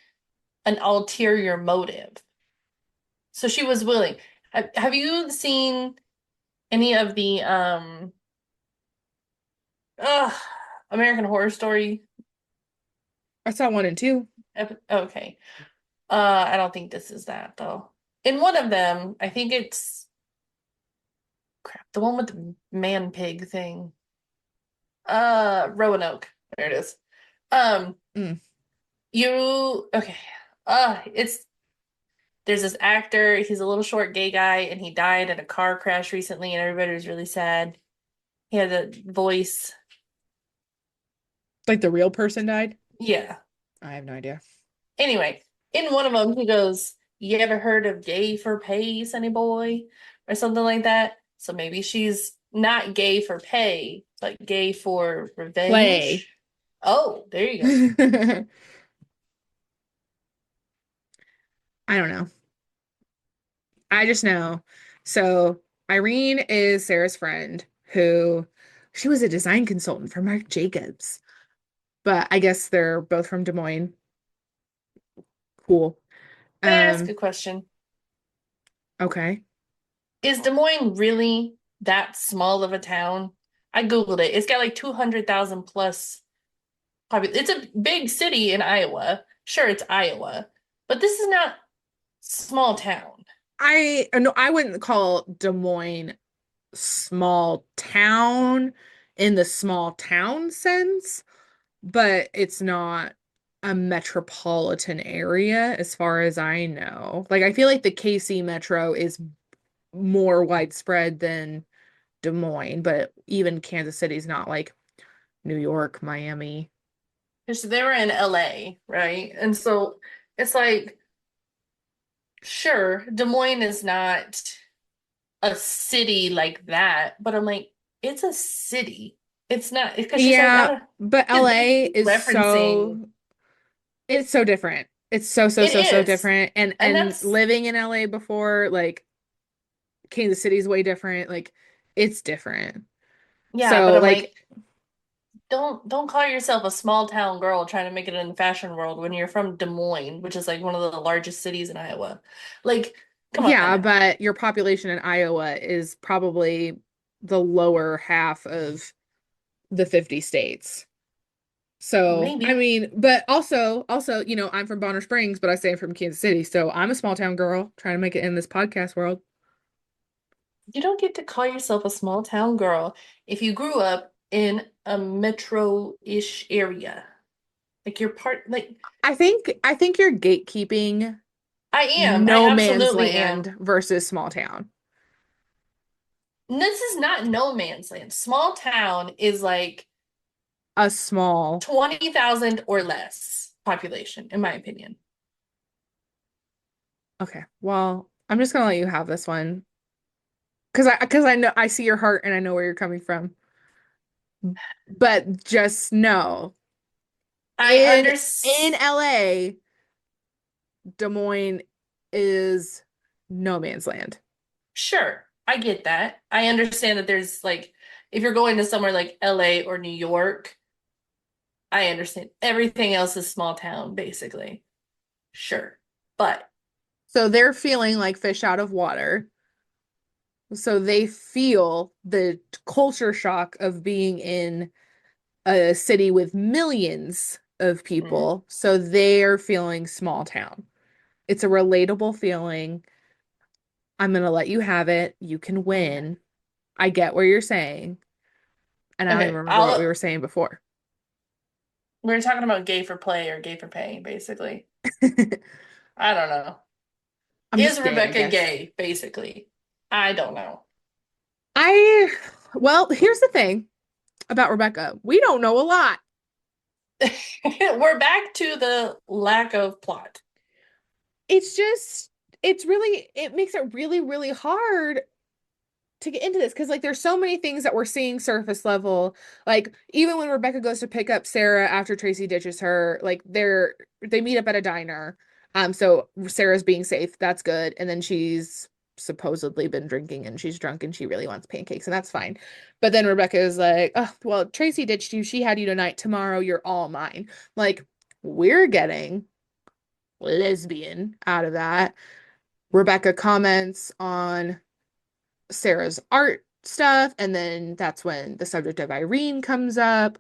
an ulterior motive. So she was willing. Have you seen any of the uh, American Horror Story? I saw one and two. Okay. I don't think this is that though. In one of them, I think it's crap, the one with the man pig thing. Roanoke. There it is. Um, Mm. okay. It's there's this actor, he's a little short gay guy, and he died in a car crash recently, and everybody was really sad. He had a voice. Like the real person died. Yeah. I have no idea. Anyway, in one of them, he goes, you ever heard of gay for pay, Sonny boy? Or something like that. So maybe she's not gay for pay, but gay for Play. revenge. Oh, there you go. I don't know. I just know. So Irene is Sarah's friend who she was a design consultant for Marc Jacobs, but I guess they're both from Des Moines. Cool. Can I ask Um, a question? okay. Is Des Moines really that small of a town? I Googled it. It's got like 200,000 plus population. It's a big city in Iowa. Sure, it's Iowa, but this is not small town. I no, I wouldn't call Des Moines small town in the small town sense, but it's not a metropolitan area as far as I know. Like I feel like the KC metro is more widespread than Des Moines, but even Kansas City's not like New York, Miami. Because they were in LA, right? And so it's like, sure, Des Moines is not a city like that, but I'm like, it's a city. It's not because she's like, I Yeah, don't but because they LA keep is referencing it's so different. It's it so is. different. And And that's living in LA before, like Kansas City's way different. Like it's different. yeah, but So I'm like like, don't call yourself a small town girl trying to make it in the fashion world when you're from Des Moines, which is like one of the largest cities in Iowa. Like, come on yeah, now. but your population in Iowa is probably the lower half of the 50 states. So, I Maybe. mean, but also, I'm from Bonner Springs, but I say I'm from Kansas City. So I'm a small town girl trying to make it in this podcast world. You don't get to call yourself a small town girl if you grew up in a metro-ish area. Like you're part, like I think you're gatekeeping I am. I no man's absolutely am. land versus small town. This is not no man's land. Small town is like A small 20,000 or less population, in my opinion. Okay. Well, I'm just gonna let you have this one because I know I see your heart and I know where you're coming from. But just know I in understand. LA, Des Moines is no man's land. Sure, I get that. I understand that there's like, if you're going to somewhere like LA or New York, I understand. Everything else is small town, basically. Sure. But So they're feeling like fish out of water. So they feel the culture shock of being in a city with millions of mm, people. So they're feeling small town. It's a relatable feeling. I'm gonna let you have it. You can okay. win. I get what you're saying. And I don't even Okay, remember what we I'll were saying before. we're talking about gay for play or gay for pay, basically. I don't know. I'm Is just gay, I Rebecca guess. gay, basically? I don't know. I, well, here's the thing about Rebecca. We don't know a lot. We're back to the lack of plot. It's just, it makes it really, really hard to get into this because like there's so many things that we're seeing surface level. Like even when Rebecca goes to pick up Sarah after Tracy ditches her, like they meet up at a diner. So Sarah's being safe, that's good. And then she's supposedly been drinking and she's drunk and she really wants pancakes, and that's fine. But then Rebecca is like, oh, well, Tracy ditched you. She had you tonight. Tomorrow you're all mine. Like, we're getting lesbian out of that. Rebecca comments on Sarah's art stuff. And then that's when the subject of Irene comes up.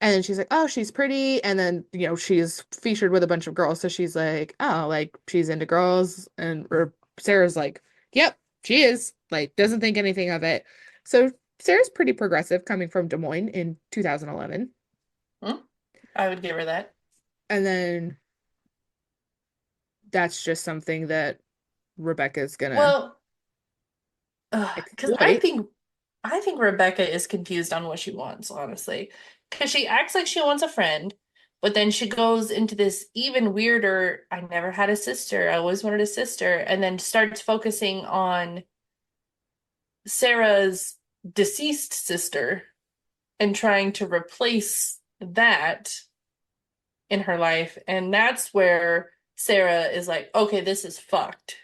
And then she's like, oh, she's pretty. And then, she's featured with a bunch of girls. So she's like, oh, like she's into girls. And or Sarah's like, yep, she is. Like, doesn't think anything of it. So Sarah's pretty progressive coming from Des Moines in 2011. Hmm? I would give her that. And then that's just something that Rebecca's gonna Well, because exploit. I think Rebecca is confused on what she wants, honestly. Because she acts like she wants a friend, but then she goes into this even weirder, I never had a sister. I always wanted a sister, and then starts focusing on Sarah's deceased sister and trying to replace that in her life. And that's where Sarah is like, okay, this is fucked,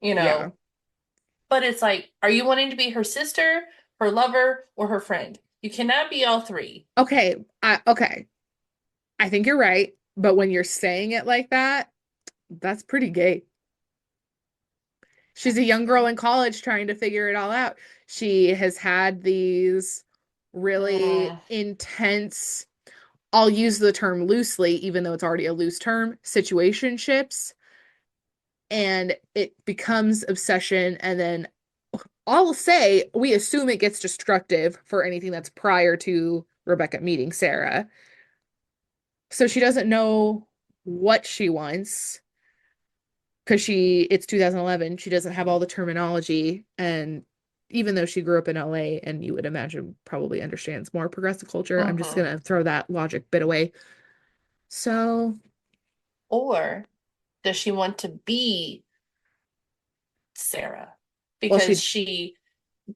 you Yeah. know? But it's like, are you wanting to be her sister, her lover, or her friend? You cannot be all three. Okay. I think you're right. But when you're saying it like that, that's pretty gay. She's a young girl in college trying to figure it all out. She has had these really Mm. intense, I'll use the term loosely, even though it's already a loose term, situationships. And it becomes obsession. And then I'll say we assume it gets destructive for anything that's prior to Rebecca meeting Sarah. So she doesn't know what she wants because it's 2011. She doesn't have all the terminology. And even though she grew up in LA and you would imagine probably understands more progressive culture, I'm just Hmm. gonna throw that logic bit away. So, Or does she want to be Sarah? well, Because she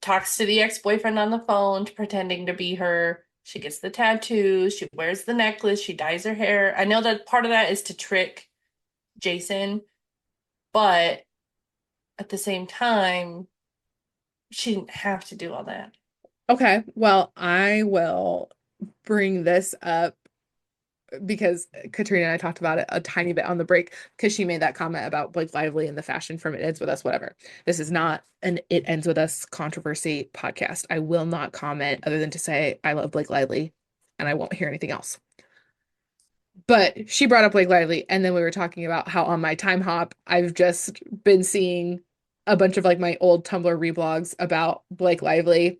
talks to the ex-boyfriend on the phone, pretending to be her. She gets the tattoos, she wears the necklace, she dyes her hair. I know that part of that is to trick Jason, but at the same time, she didn't have to do all that. okay, well, I will bring this up because Katrina and I talked about it a tiny bit on the break because she made that comment about Blake Lively and the fashion from It Ends With Us, whatever. This is not an It Ends With Us controversy podcast. I will not comment other than to say I love Blake Lively and I won't hear anything else. But she brought up Blake Lively, and then we were talking about how on my time hop, I've just been seeing a bunch of like my old Tumblr reblogs about Blake Lively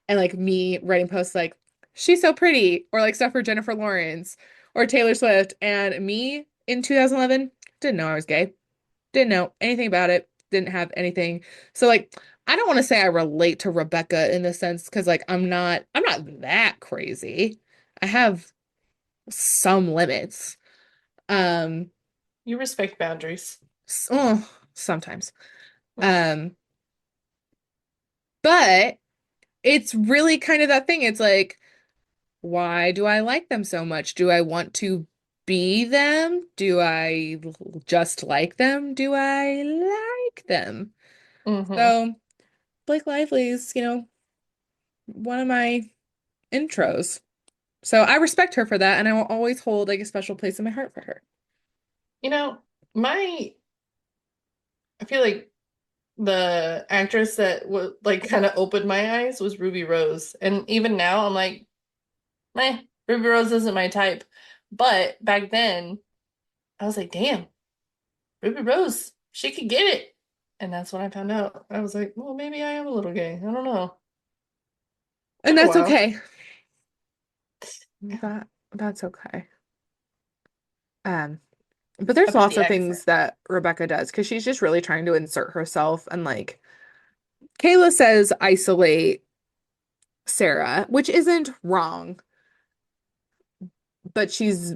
and like me writing posts like, she's so pretty, or like stuff for Jennifer Lawrence or Taylor Swift. And me in 2011 didn't know I was gay, didn't know anything about it, didn't have anything. So like, I don't want to say I relate to Rebecca in the sense because like I'm not that crazy. I have some limits. Um, You respect boundaries. oh, sometimes. Um, but it's really kind of that thing. It's like, why do I like them so much? Do I want to be them? Do I just like them? Do I like them? Mm-hmm. So Blake Lively is, one of my intros. So I respect her for that, and I will always hold like a special place in my heart for her. You know, my I feel like the actress that would like kind of opened my eyes was Ruby Rose. And even now I'm like, meh, Ruby Rose isn't my type. But back then I was like, damn, Ruby Rose, she could get it. And that's when I found out. I was like, well, maybe I am a little gay. I don't know. And Took a that's while. okay. That's okay. Um, but there's Up to lots the of accent. things that Rebecca does because she's just really trying to insert herself and like Kayla says isolate Sarah, which isn't wrong, but she's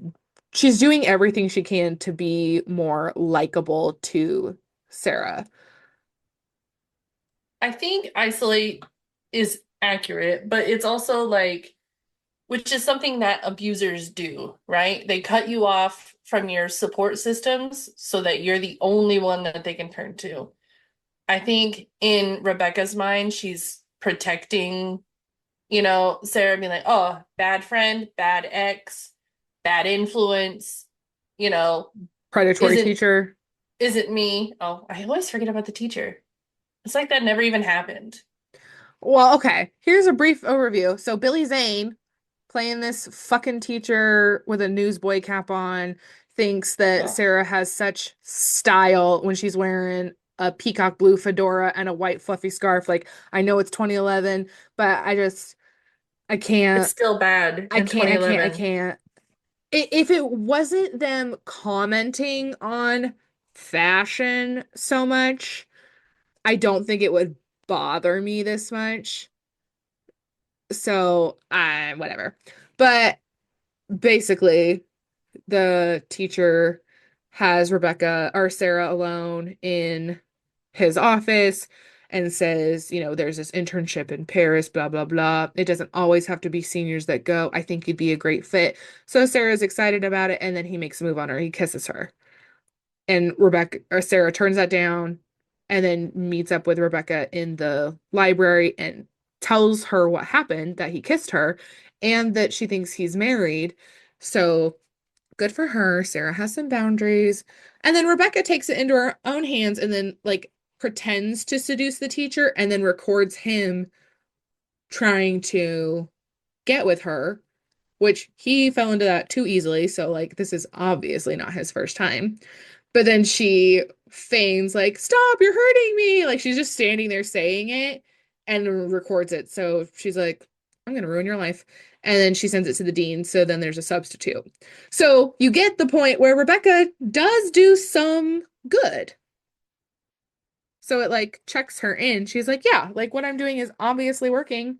doing everything she can to be more likable to Sarah. I think isolate is accurate, but it's also like, which is something that abusers do, right? They cut you off from your support systems so that you're the only one that they can turn to. I think in Rebecca's mind, she's protecting, Sarah being like, oh, bad friend, bad ex, bad influence, you know, Predatory isn't teacher. isn't me. Oh, I always forget about the teacher. It's like that never even happened. Well, okay. Here's a brief overview. So Billy Zane, playing this fucking teacher with a newsboy cap on, thinks that Oh, Sarah has such style when she's wearing a peacock blue fedora and a white fluffy scarf. Like, I know it's 2011, but I it's can't, still bad in I 2011. can't. If it wasn't them commenting on fashion so much, I don't think it would bother me this much. So, I whatever. But basically, the teacher has Rebecca or Sarah alone in his office and says, there's this internship in Paris, blah, blah, blah. It doesn't always have to be seniors that go. I think you'd be a great fit. So Sarah's excited about it, and then he makes a move on her. He kisses her. And Rebecca or Sarah turns that down and then meets up with Rebecca in the library and tells her what happened, that he kissed her and that she thinks he's married. So good for her. Sarah has some boundaries. And then Rebecca takes it into her own hands and then like pretends to seduce the teacher and then records him trying to get with her, which he fell into that too easily. So like this is obviously not his first time. But then she feigns like, "Stop, you're hurting me." Like she's just standing there saying it and records it. So she's like, "I'm gonna ruin your life." And then she sends it to the dean. So then there's a substitute. So you get the point where Rebecca does do some good. So it like checks her in. She's like, "Yeah, like what I'm doing is obviously working."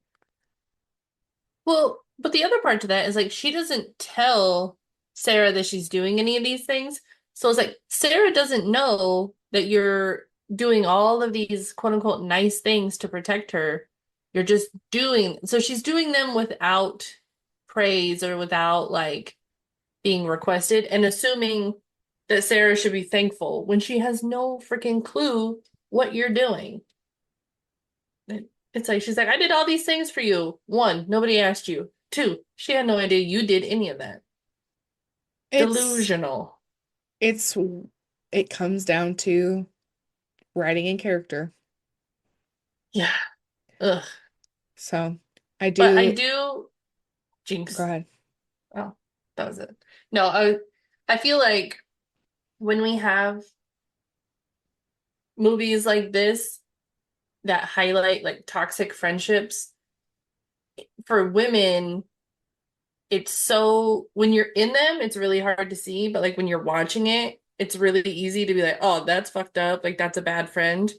Well, but the other part to that is like she doesn't tell Sarah that she's doing any of these things. So it's like Sarah doesn't know that you're doing all of these quote unquote nice things to protect her. You're just doing, so she's doing them without praise or without like being requested and assuming that Sarah should be thankful when she has no freaking clue what you're doing. It's like she's like, I did all these things for you. One, nobody asked you. Two, she had no idea you did any of that. It's Delusional. it's it comes down to writing in character. Yeah. Ugh. So I But I do do go jinx. ahead. Oh, that was it. No, I feel like when we have movies like this that highlight like toxic friendships for women, it's so when you're in them, it's really hard to see, but like when you're watching it, it's really easy to be like, "Oh, that's fucked up. Like that's a bad friend."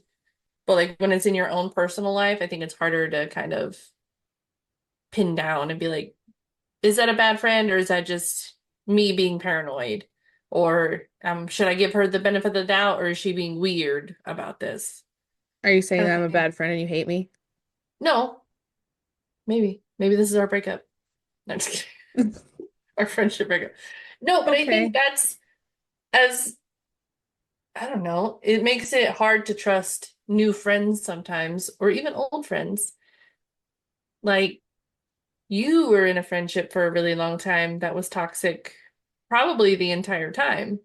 But like when it's in your own personal life, I think it's harder to kind of pin down and be like, is that a bad friend or is that just me being paranoid? Or should I give her the benefit of the doubt or is she being weird about this? Are you saying Kind that of I'm a thing. bad friend and you hate me? No, maybe. Maybe this is our breakup. No, I'm just kidding. Our friendship breakup. No, but I think Okay. that's as I don't know, it makes it hard to trust new friends sometimes, or even old friends. Like you were in a friendship for a really long time that was toxic, probably the entire time.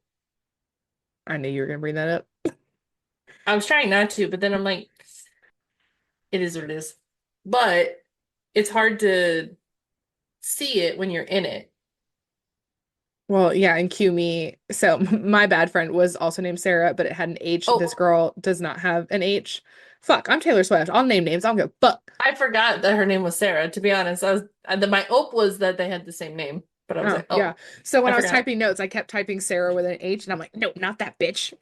I knew you were gonna bring that up. I was trying not to, but then I'm like, it is what it is. But it's hard to see it when you're in it. Well, yeah, and cue me. So my bad friend was also named Sarah, but it had an H. This Oh, girl does not have an H. Fuck, I'm Taylor Swift. I'll name names. I don't give a fuck. I forgot that her name was Sarah, to be honest. My hope was that they had the same name, but I was Oh, like, yeah. oh, So when I I was forgot. typing notes, I kept typing Sarah with an H, and I'm like, no, not that bitch.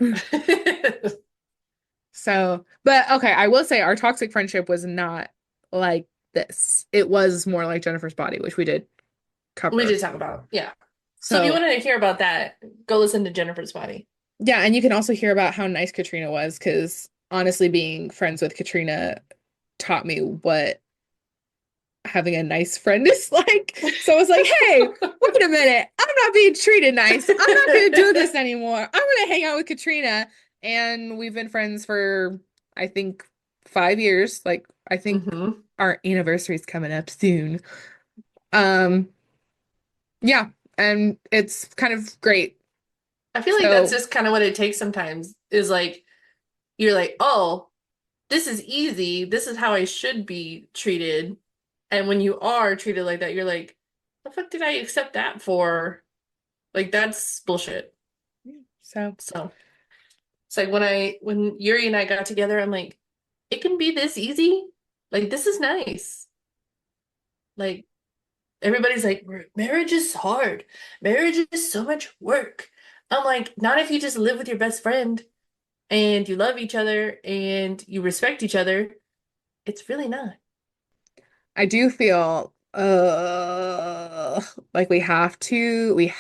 So, but okay, I will say our toxic friendship was not like this. It was more like Jennifer's Body, which we did We cover. did talk about, yeah. So if you So, wanted to hear about that, go listen to Jennifer's Body. yeah, and you can also hear about how nice Katrina was, because honestly, being friends with Katrina taught me what having a nice friend is like. So I was like, hey, wait a minute. I'm not being treated nice. I'm not going to do this anymore. I'm going to hang out with Katrina. And we've been friends for, I think, 5 years. Like, I think hmm our anniversary's coming up soon. Um, yeah, and it's kind of great. I feel like that's So just kind of what it takes sometimes is like, you're like, oh, this is easy. This is how I should be treated. And when you are treated like that, you're like, the fuck did I accept that for? Like, that's bullshit. so So it's like when Yuri and I got together, I'm like, it can be this easy. Like, this is nice. Like, everybody's like, marriage is hard. Marriage is so much work. I'm like, not if you just live with your best friend and you love each other and you respect each other. It's really not. I do feel like we have to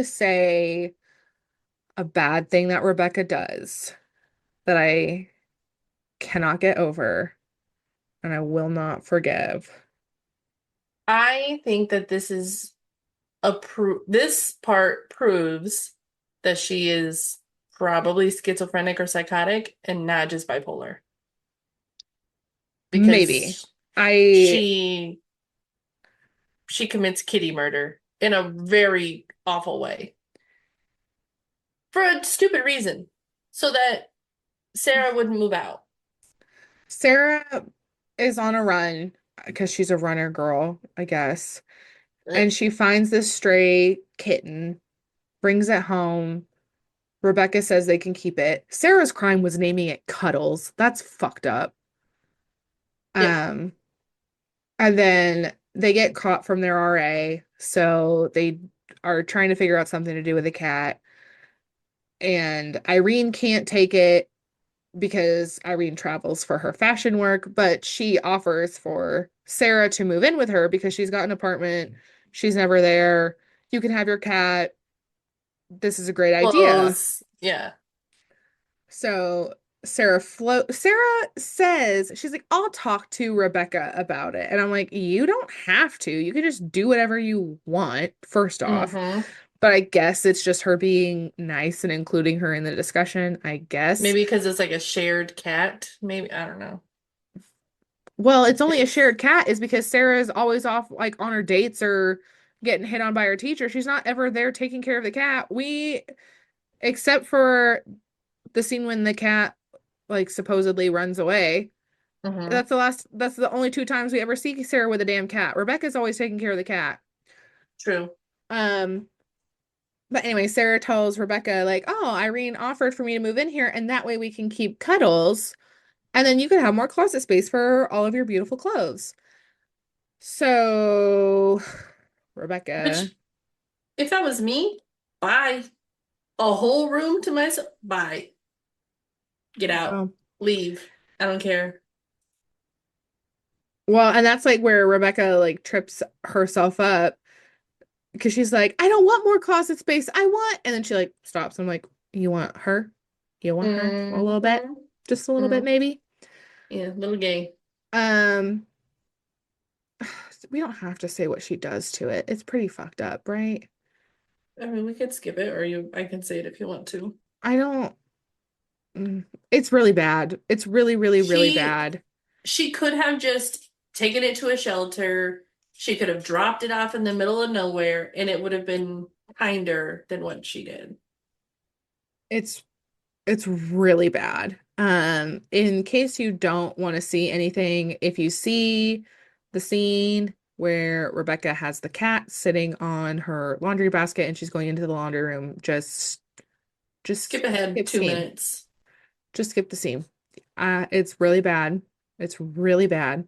say a bad thing that Rebecca does that I cannot get over and I will not forgive. I think that this part proves that she is probably schizophrenic or psychotic and not just bipolar Maybe. because I she she commits kitty murder in a very awful way for a stupid reason so that Sarah wouldn't move out. Sarah is on a run because she's a runner girl, I guess. Ugh. And she finds this stray kitten, brings it home, Rebecca says they can keep it. Sarah's crime was naming it Cuddles. That's fucked up. Yep. Um, and then they get caught from their RA, so they are trying to figure out something to do with the cat. And Irene can't take it because Irene travels for her fashion work, but she offers for Sarah to move in with her because she's got an apartment. She's never there. You can have your cat. This is a great idea. Clothes. Yeah. So Sarah says she's like, I'll talk to Rebecca about it. And I'm like, you don't have to. You can just do whatever you want, first off. Mm-hmm. But I guess it's just her being nice and including her in the discussion, I guess. Maybe because it's like a shared cat. Maybe I don't know. Well, it's only a If shared cat is because Sarah is always off like on her dates or getting hit on by her teacher. She's not ever there taking care of the cat. Except for the scene when the cat like supposedly runs away. hmm That's the only two times we ever see Sarah with a damn cat. Rebecca's always taking care of the cat. True. Um, but anyway, Sarah tells Rebecca, like, oh, Irene offered for me to move in here, and that way we can keep Cuddles, and then you can have more closet space for all of your beautiful clothes. So, Rebecca, Which, if that was me, bye. A whole room to myself. Bye. Get out. oh, Leave. I don't care. well, and that's like where Rebecca like trips herself up because she's like, I don't want more closet space. I want, and then she like stops. I'm like, you want her? You want her a little bit? Mm-hmm. Just a little bit, Mm. maybe. Yeah, little gay. Um, we don't have to say what she does to it. It's pretty fucked up, right? I mean, we could skip it, or I can say it if you want to. I don't. It's really bad. It's really, really, really She bad. she could have just taken it to a shelter. She could have dropped it off in the middle of nowhere, and it would have been kinder than what she did. It's it's really bad. In case you don't want to see anything, if you see the scene where Rebecca has the cat sitting on her laundry basket and she's going into the laundry room, just Skip ahead skip two scene. minutes. Just skip the scene. It's really bad. It's really bad.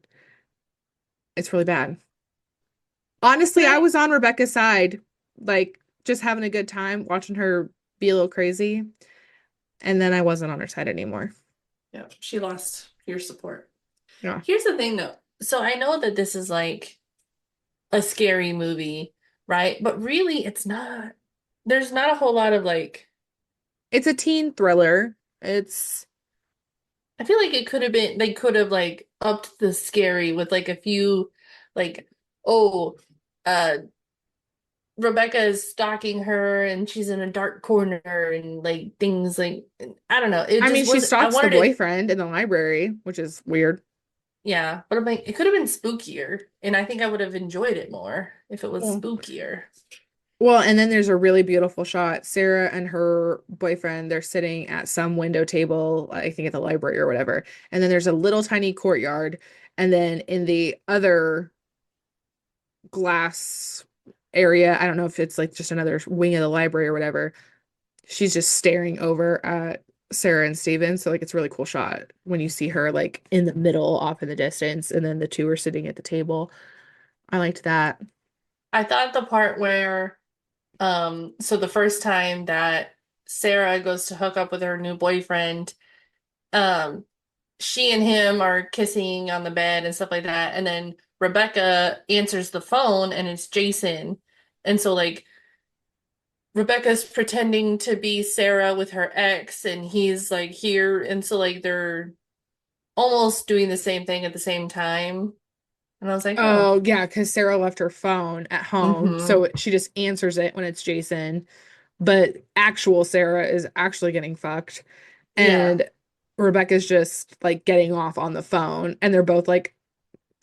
It's really bad. Honestly, I Okay. was on Rebecca's side, like just having a good time watching her be a little crazy, and then I wasn't on her side anymore. Yeah, she lost your support. Yeah. Here's the thing though. So I know that this is like a scary movie, right? But really, it's not. There's not a whole lot of like, It's a teen thriller. It's I feel like it could have been, they could have like upped the scary with like a few, like, oh, uh, Rebecca is stalking her and she's in a dark corner and like things like, I don't know. It I mean, just she wasn't, I stalks the wanted it, boyfriend in the library, which is weird. yeah, but I'm like, it could have been spookier. And I think I would have enjoyed it more if it was Well, spookier. well, and then there's a really beautiful shot. Sarah and her boyfriend, they're sitting at some window table, I think at the library or whatever. And then there's a little tiny courtyard. And then in the other glass area, I don't know if it's like just another wing of the library or whatever, she's just staring over at Sarah and Steven. So like it's a really cool shot when you see her like in the middle off in the distance and then the two are sitting at the table. I liked that. I thought the part where so the first time that Sarah goes to hook up with her new boyfriend, um, she and him are kissing on the bed and stuff like that, and then Rebecca answers the phone and it's Jason. And so like Rebecca's pretending to be Sarah with her ex and he's like here, and so like they're almost doing the same thing at the same time. And I was like, oh, Oh, yeah, because Sarah left her phone at home. mm-hmm. So she just answers it when it's Jason. But actual Sarah is actually getting fucked. Yeah. And Rebecca's just like getting off on the phone. And they're both like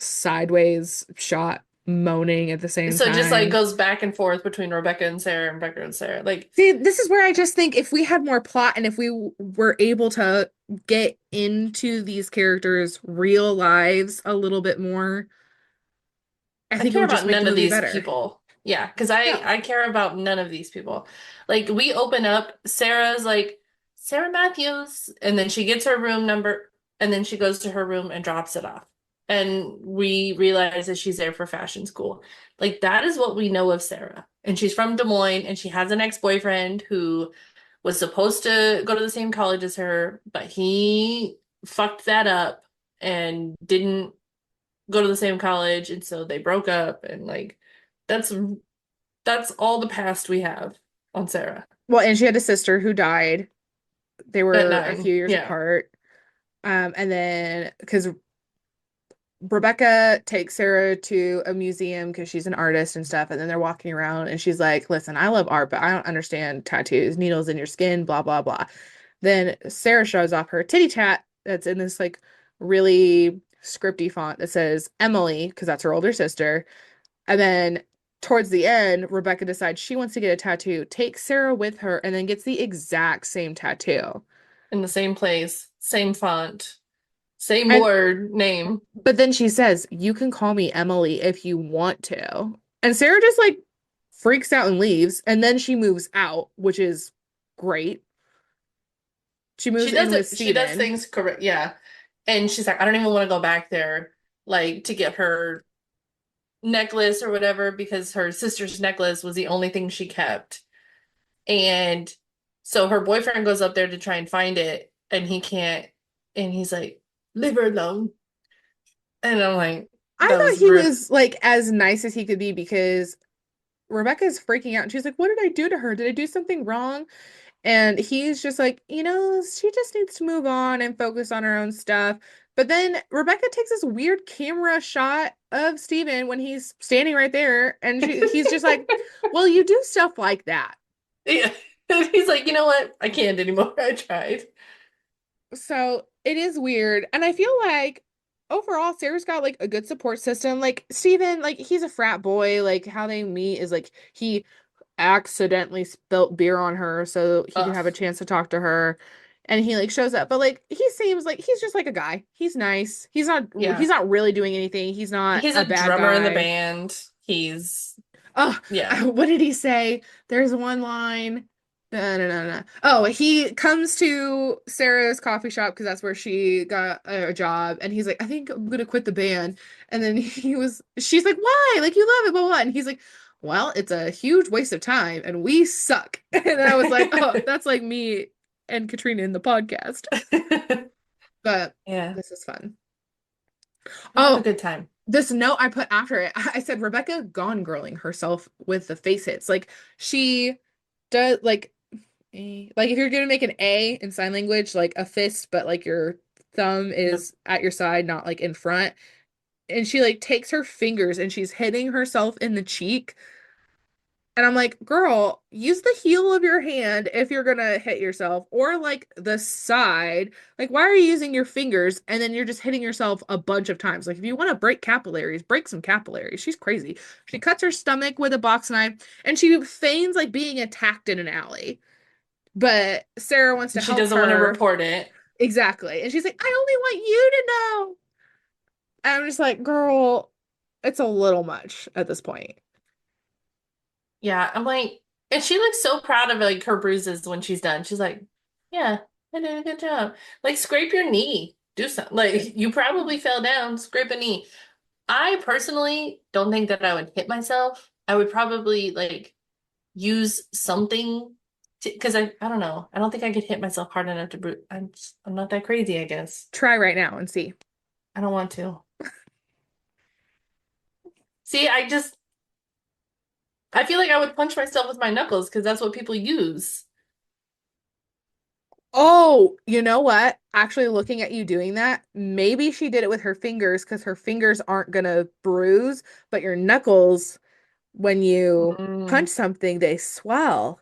sideways shot, moaning at the same So it just like time. goes back and forth between Rebecca and Sarah and Rebecca and Sarah. Like, See, this is where I just think if we had more plot and if we were able to get into these characters' real lives a little bit more, I I think it care would just about make the none of movie these better. people. Yeah, because No. I care about none of these people. Like we open up, Sarah's like, Sarah Matthews, and then she gets her room number, and then she goes to her room and drops it off. And we realize that she's there for fashion school. Like that is what we know of Sarah. And she's from Des Moines, and she has an ex-boyfriend who was supposed to go to the same college as her, but he fucked that up and didn't go to the same college, and so they broke up, and like that's that's all the past we have on Sarah. Well, and she had a sister who died. They At were a nine. few years Yeah. apart. And then because Rebecca takes Sarah to a museum because she's an artist and stuff, and then they're walking around and she's like, "Listen, I love art, but I don't understand tattoos, needles in your skin, blah blah blah." Then Sarah shows off her titty tat that's in this like really scripty font that says Emily because that's her older sister. And then towards the end, Rebecca decides she wants to get a tattoo, takes Sarah with her, and then gets the exact same tattoo. In the same place, same font, same And word, name. but then she says, "You can call me Emily if you want to." And Sarah just like freaks out and leaves. And then she moves out, which is great. She moves She does in with it, she does Steven. things correct. Yeah. And she's like, I don't even want to go back there, like to get her necklace or whatever, because her sister's necklace was the only thing she kept. And so her boyfriend goes up there to try and find it, and he can't. And he's like, leave her alone. And I'm like, I that thought was he rude. was like as nice as he could be because Rebecca's freaking out and she's like, "What did I do to her? Did I do something wrong?" And he's just like, she just needs to move on and focus on her own stuff. But then Rebecca takes this weird camera shot of Steven when he's standing right there. And he's just like, "Well, you do stuff like that." Yeah. And he's like, you know what? I can't anymore. I tried. So it is weird. And I feel like overall, Sarah's got like a good support system. Like Steven, like he's a frat boy. Like how they meet is like he accidentally spilt beer on her so he could Ugh. have a chance to talk to her. And he like shows up, but like he seems like he's just like a guy. He's nice. He's Yeah. not really doing anything. He's not He's a a bad drummer in the guy. band. He's, Oh, yeah. what did he say? There's one line. No, no, no, no. Oh, he comes to Sarah's coffee shop because that's where she got a job, and he's like, "I think I'm gonna quit the band." And then she's like, "Why? Like you love it, blah blah." Blah." And he's like, "Well, it's a huge waste of time, and we suck." And then I was like, "Oh, that's like me and Katrina in the podcast." But Yeah. this is fun. We have a Oh, good time. this note I put after it, I said Rebecca gone girling herself with the face hits. Like she does like if you're gonna make an A in sign language, like a fist, but like your thumb Yep. is at your side, not like in front. And she like takes her fingers and she's hitting herself in the cheek. And I'm like, girl, use the heel of your hand if you're gonna hit yourself, or like the side. Like, why are you using your fingers and then you're just hitting yourself a bunch of times? Like, if you want to break capillaries, break some capillaries. She's crazy. She cuts her stomach with a box knife and she feigns like being attacked in an alley. But Sarah wants to And she help doesn't want to her. report it. Exactly. And she's like, I only want you to know. And I'm just like, girl, it's a little much at this point. Yeah. I'm like, and she looks so proud of like her bruises when she's done. She's like, yeah, I did a good job. Like, scrape your knee. Do something. Like, you probably fell down, scrape a knee. I personally don't think that I would hit myself. I would probably like use something to, because I don't know. I don't think I could hit myself hard enough to bruise. I'm not that crazy, I guess. Try right now and see. I don't want to. See, I feel like I would punch myself with my knuckles because that's what people use. Oh, you know what? Actually, looking at you doing that, maybe she did it with her fingers because her fingers aren't gonna bruise, but your knuckles, when you Mm, punch something, they swell.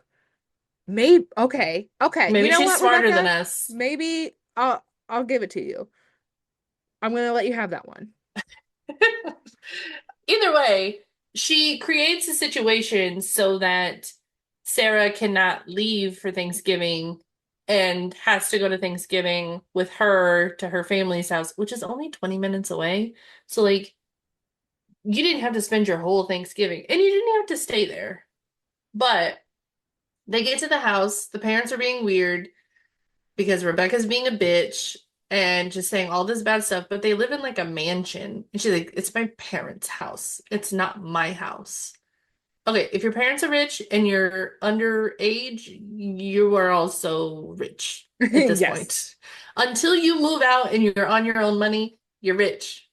Maybe okay, okay. You maybe know she's what, smarter than Rebecca? us. Maybe I'll give it to you. I'm gonna let you have that one. Either way, she creates a situation so that Sarah cannot leave for Thanksgiving and has to go to Thanksgiving with her to her family's house, which is only 20 minutes away. So, like, you didn't have to spend your whole Thanksgiving and you didn't have to stay there. But they get to the house, the parents are being weird because Rebecca's being a bitch and just saying all this bad stuff, but they live in like a mansion. And she's like, it's my parents' house. It's not my house. Okay, if your parents are rich and you're underage, you are also rich at this Yes. point. Until you move out and you're on your own money, you're rich.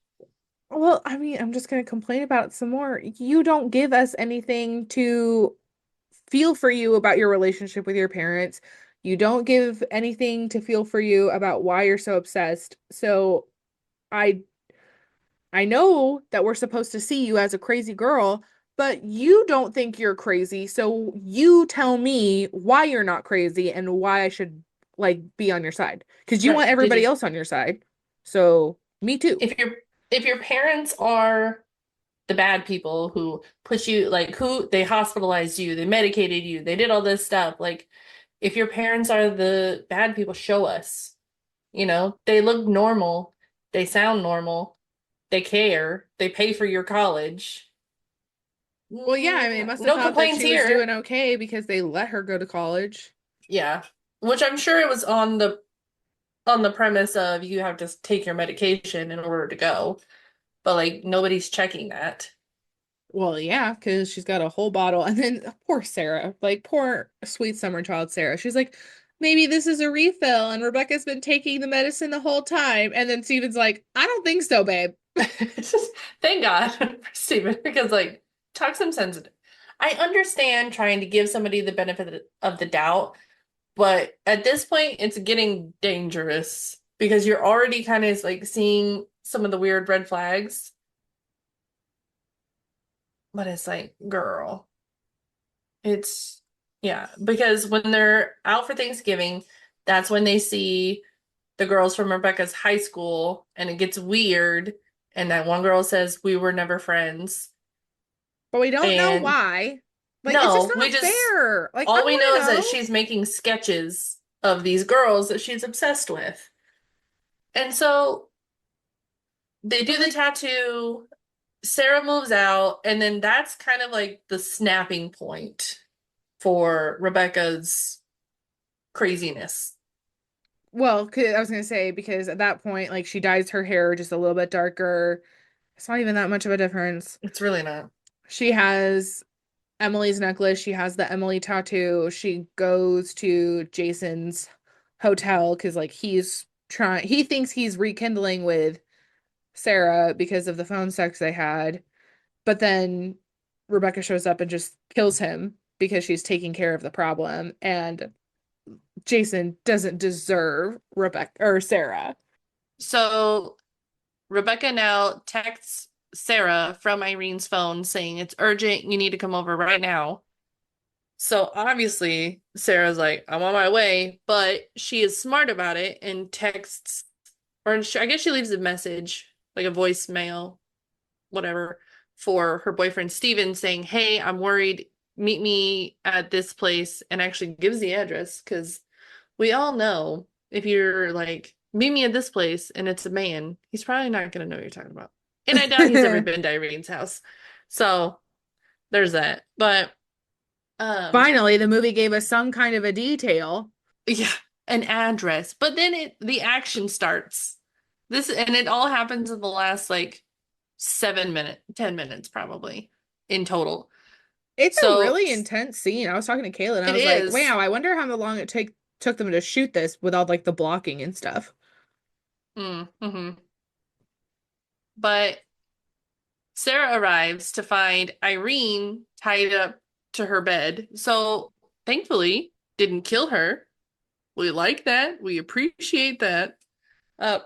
Well, I mean, I'm just going to complain about it some more. You don't give us anything to feel for you about your relationship with your parents. You don't give anything to feel for you about why you're so obsessed. So I I know that we're supposed to see you as a crazy girl, but you don't think you're crazy. So you tell me why you're not crazy and why I should like be on your side. Because you want Right. Did everybody you else on your side. So me too. if your parents are the bad people who put you like who they hospitalized you, they medicated you, they did all this stuff, like if your parents are the bad people, show us. You know, they look normal, they sound normal, they care, they pay for your college. Well, yeah, I mean, they must have No thought that complaints she was here. doing okay because they let her go to college. Yeah. Which I'm sure it was on the premise of you have to take your medication in order to go. But like nobody's checking that. Well, yeah, because she's got a whole bottle. And then poor Sarah, like poor sweet summer child Sarah. She's like, maybe this is a refill, and Rebecca's been taking the medicine the whole time. And then Steven's like, I don't think so, babe. It's just thank God for Steven because like toxin sensitive. I understand trying to give somebody the benefit of the doubt, but at this point it's getting dangerous because you're already kind of like seeing some of the weird red flags. But it's like, girl, it's yeah, because when they're out for Thanksgiving, that's when they see the girls from Rebecca's high school and it gets weird. And that one girl says, we were never friends. But we don't know And why. Like, it's just no, we not just fair. Like, I all we want know to is that know. she's making sketches of these girls that she's obsessed with. And so they do But, the like, tattoo, Sarah moves out, and then that's kind of like the snapping point for Rebecca's craziness. well, 'cause I was going to say, because at that point, like, she dyes her hair just a little bit darker. It's not even that much of a difference. It's really not. She has Emily's necklace. She has the Emily tattoo. She goes to Jason's hotel because like he thinks he's rekindling with Sarah because of the phone sex they had. But then Rebecca shows up and just kills him because she's taking care of the problem. And Jason doesn't deserve Rebecca or Sarah. So Rebecca now texts Sarah from Irene's phone saying it's urgent, you need to come over right now. So obviously, Sarah's like, I'm on my way, but she is smart about it and texts, I guess she leaves a message, like a voicemail, whatever, for her boyfriend Steven saying, hey, I'm worried, meet me at this place, and actually gives the address because we all know if you're like, meet me at this place and it's a man, he's probably not going to know what you're talking about. And I doubt he's ever been to Irene's house. So there's that. But, um, Finally, the movie gave us some kind of a detail. yeah, an address. But then the action starts. And it all happens in the last like 7 minutes, 10 minutes probably in total. It's a So really intense scene. I was talking to Kayla and I it was like, is. wow, I wonder how long it took them to shoot this with all like the blocking and stuff. Mm-hmm. But Sarah arrives to find Irene tied up to her bed. So thankfully, didn't kill her. We like that. We appreciate that. Uh,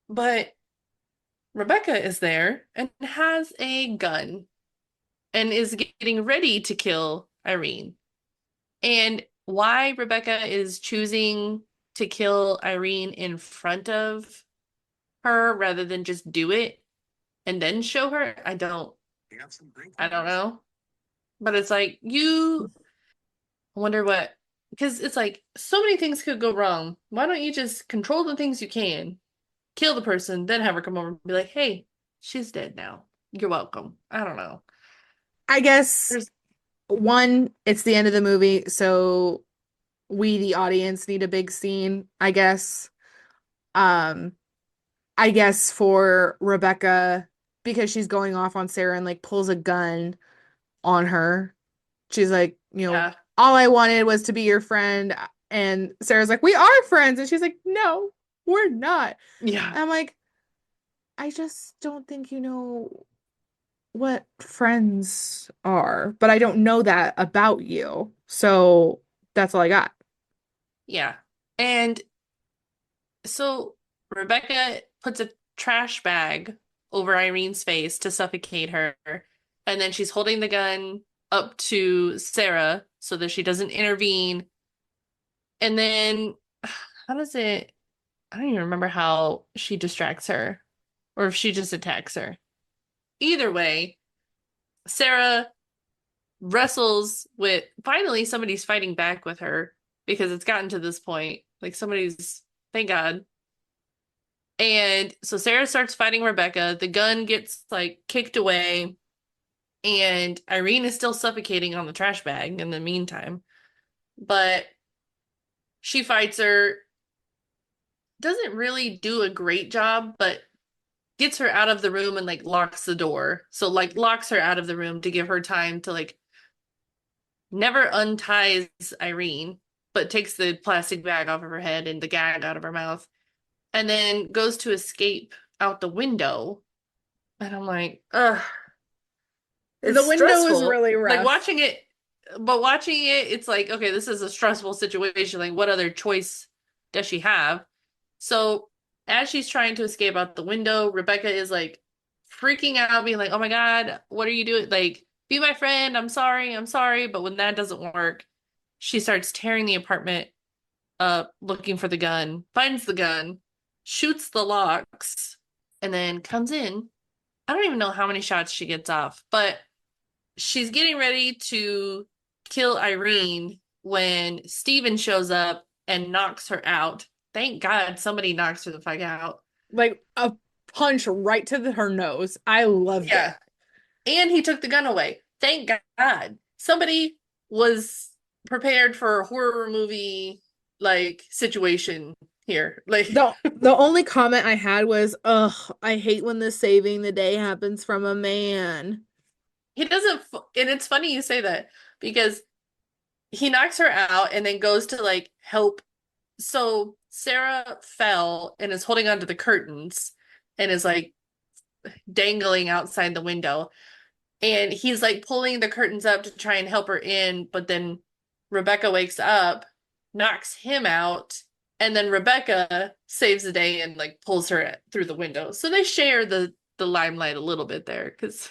but Rebecca is there and has a gun and is getting ready to kill Irene. And why Rebecca is choosing to kill Irene in front of her rather than just do it and then show her, I don't know. But it's like I wonder what because it's like so many things could go wrong. Why don't you just control the things you can, kill the person, then have her come over and be like, "Hey, she's dead now." You're welcome. I don't know. I guess There's one, it's the end of the movie, so we, the audience, need a big scene, I guess. Um, I guess for Rebecca, because she's going off on Sarah and like pulls a gun on her. She's like, yeah. all I wanted was to be your friend. And Sarah's like, we are friends. And she's like, no, we're not. Yeah. And I'm like, I just don't think you know what friends are, but I don't know that about you. So that's all I got. Yeah. And so Rebecca puts a trash bag over Irene's face to suffocate her. And then she's holding the gun up to Sarah so that she doesn't intervene. And then how does it? I don't even remember how she distracts her or if she just attacks her. Either way, Sarah wrestles with finally somebody's fighting back with her because it's gotten to this point. Like somebody's, thank God. And so Sarah starts fighting Rebecca. The gun gets like kicked away, and Irene is still suffocating on the trash bag in the meantime. But she fights her, doesn't really do a great job, but gets her out of the room and like locks the door. So like locks her out of the room to give her time to like never unties Irene, but takes the plastic bag off of her head and the gag out of her mouth, and then goes to escape out the window. And I'm like, ugh, it's The window is stressful. really Like rough. watching it, but watching it, it's like, okay, this is a stressful situation. Like, what other choice does she have? So, as she's trying to escape out the window, Rebecca is like freaking out, being like, oh my God, what are you doing? Like, be my friend. I'm sorry. I'm sorry. But when that doesn't work, she starts tearing the apartment up, looking for the gun, finds the gun, shoots the locks, and then comes in. I don't even know how many shots she gets off, but she's getting ready to kill Irene when Steven shows up and knocks her out. Thank God somebody knocks her the fuck out. Like a punch right to her nose. I loved Yeah. it. And he took the gun away. Thank God. Somebody was prepared for a horror movie like situation here. Like The only comment I had was, ugh, I hate when the saving the day happens from a man. he doesn't and it's funny you say that because he knocks her out and then goes to like help. So Sarah fell and is holding onto the curtains and is like dangling outside the window. And he's like pulling the curtains up to try and help her in, but then Rebecca wakes up, knocks him out, and then Rebecca saves the day and like pulls her through the window. So they share the limelight a little bit there because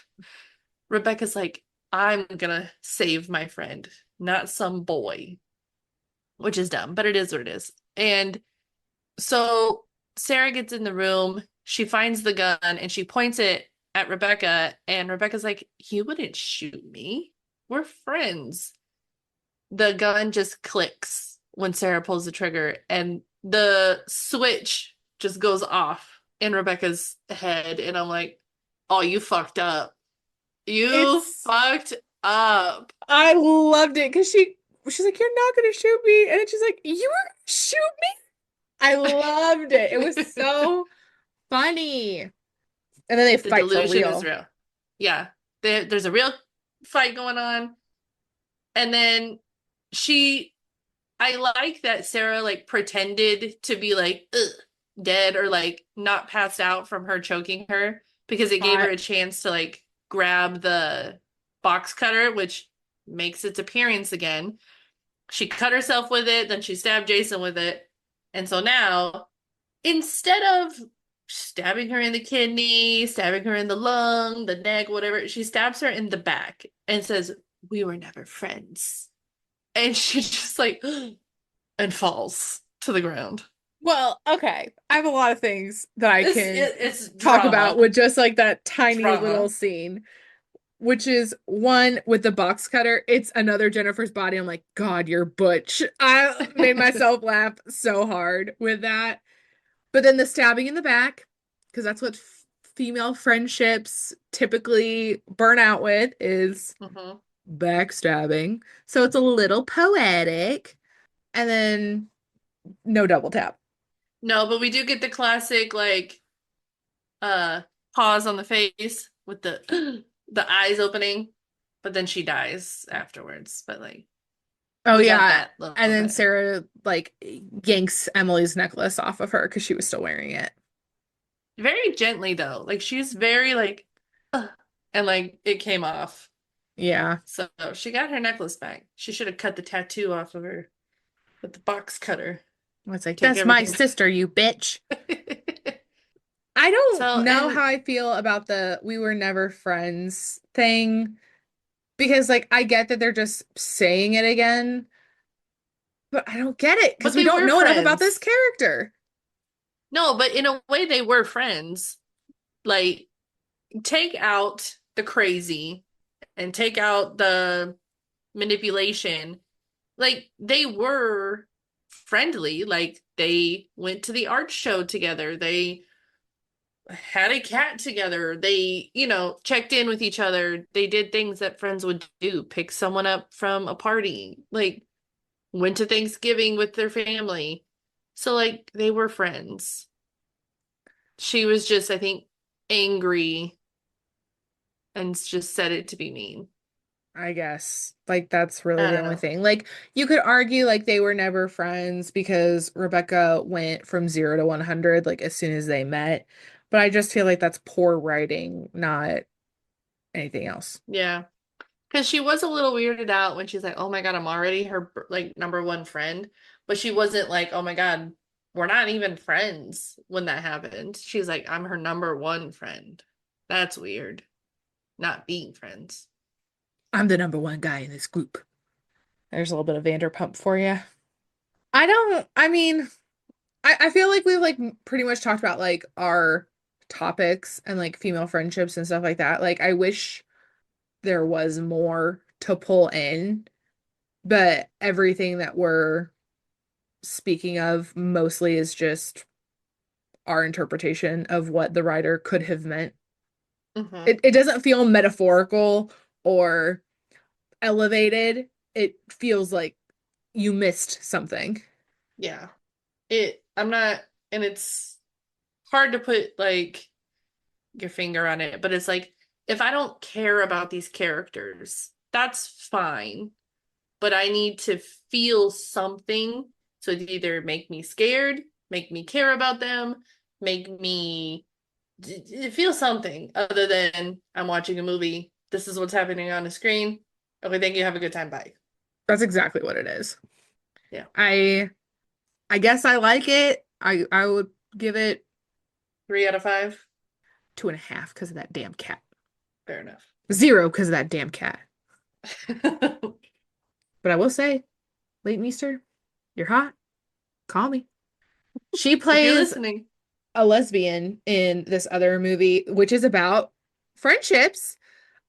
Rebecca's like, I'm gonna save my friend, not some boy, which is dumb, but it is what it is. And so Sarah gets in the room, she finds the gun and she points it at Rebecca, and Rebecca's like, you wouldn't shoot me. We're friends. The gun just clicks when Sarah pulls the trigger, and the switch just goes off in Rebecca's head. And I'm like, oh, you fucked up. You It's fucked up. I loved it because she's like, you're not gonna shoot me. And then she's like, you were gonna shoot me. I loved it. It was so funny. And then they The fight for delusion is real. real. Yeah. There's a real fight going on. And then she, I like that Sarah like pretended to be like ugh, dead or like not passed out from her choking her because it gave her Hot. a chance to like grab the box cutter, which makes its appearance again. She cut herself with it, then she stabbed Jason with it. And so now, instead of stabbing her in the kidney, stabbing her in the lung, the neck, whatever, she stabs her in the back and says, we were never friends. And she just like and falls to the ground. Well, okay. I have a lot of things that I can It's talk about drama. with just like that tiny little Drama. scene, which is one with the box cutter. It's another Jennifer's body. I'm like, God, you're butch. I made myself laugh so hard with that. But then the stabbing in the back, because that's what female friendships typically burn out with is Hmm. backstabbing. So it's a little poetic. And then no double tap. No, but we do get the classic like uh pause on the face with the the eyes opening, but then she dies afterwards. But like Oh we got yeah. that a And little then bit. Sarah like yanks Emily's necklace off of her because she was still wearing it. Very gently though. Like she's very like "Ugh," and like it came off. Yeah. So she got her necklace back. She should have cut the tattoo off of her with the box cutter. It's like, Take that's my everything sister, you bitch. I don't So, know and how I feel about the we were never friends thing because like I get that they're just saying it again, but I don't get it because but we they don't were know enough about this friends. character. No, but in a way they were friends. Like take out the crazy and take out the manipulation. Like they were friendly. Like they went to the art show together. They had a cat together. They, checked in with each other. They did things that friends would do. Pick someone up from a party. Like went to Thanksgiving with their family. So like they were friends. She was just, I think, angry and just said it to be mean. I guess like that's really I the don't only know. thing. Like you could argue like they were never friends because Rebecca went from 0 to 100 like as soon as they met. But I just feel like that's poor writing, not anything else. Yeah. Because she was a little weirded out when she's like, oh my God, I'm already her like number one friend. But she wasn't like, oh my God, we're not even friends when that happened. She's like, I'm her number one friend. That's weird. Not being friends. I'm the number one guy in this group. There's a little bit of Vanderpump for you. I mean, I feel like we've like pretty much talked about like our topics and like female friendships and stuff like that. Like I wish there was more to pull in, but everything that we're speaking of mostly is just our interpretation of what the writer could have meant. Hmm. It doesn't feel metaphorical or elevated. It feels like you missed something. Yeah. I'm not, and it's hard to put like your finger on it, but it's like if I don't care about these characters, that's fine, but I need to feel something. So it either make me scared, make me care about them, make me feel something other than I'm watching a movie. This is what's happening on the screen. Okay, thank you. Have a good time. Bye. That's exactly what it is. Yeah. I I guess I like it. I would give it 3 out of 5. 2.5 because of that damn cat. Fair enough. 0 because of that damn cat. But I will say, Leighton Meester, you're hot. Call me. She If you're plays listening. a lesbian in this other movie, which is about friendships.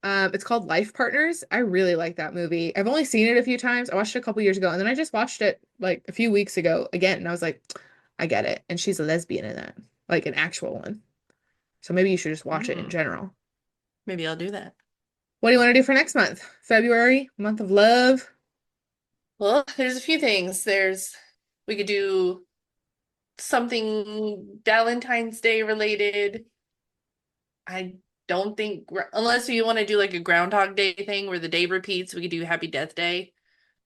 It's called Life Partners. I really like that movie. I've only seen it a few times. I watched it a couple years ago, and then I just watched it like a few weeks ago again, and I was like, I get it. And she's a lesbian in that, like an actual one. So maybe you should just watch it in Mm, general. maybe I'll do that. What do you want to do for next month? February, month of love. Well, there's a few things. We could do something Valentine's Day related. I don't think, unless you want to do like a Groundhog Day thing where the day repeats, we could do Happy Death Day.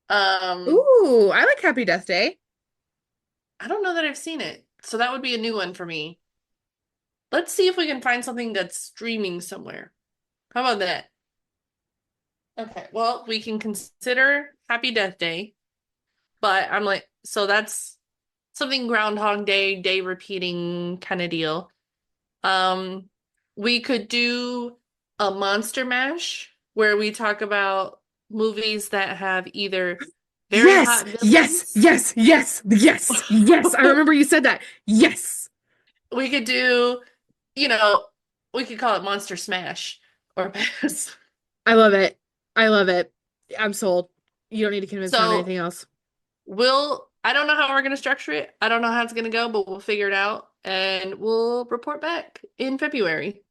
Um, Ooh, I like Happy Death Day. I don't know that I've seen it, so that would be a new one for me. Let's see if we can find something that's streaming somewhere. How about that? Okay, well, we can consider Happy Death Day, but I'm like, so that's something Groundhog Day, day repeating kind of deal. Um, we could do a Monster Mash where we talk about movies that have either very Yes, hot yes, villains. yes, yes, yes, yes. I remember you said that. Yes. We could do, you know, we could call it Monster Smash or pass. I love it. I love it. I'm sold. You don't need to convince me on So anything else. I don't know how we're going to structure it. I don't know how it's going to go, but we'll figure it out and we'll report back in February.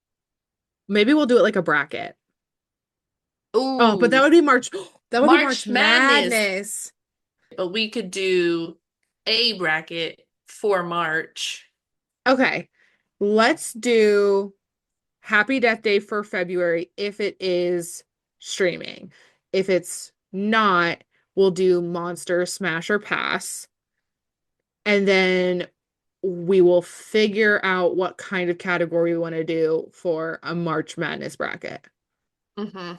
maybe we'll do it like a bracket. Oh, but that Ooh, would be March. That would be March March Madness. Madness. But we could do a bracket for March. Okay. Let's do Happy Death Day for February if it is streaming. If it's not, we'll do Monster Smash or Pass. And then we will figure out what kind of category we want to do for a March Madness bracket. Hmm.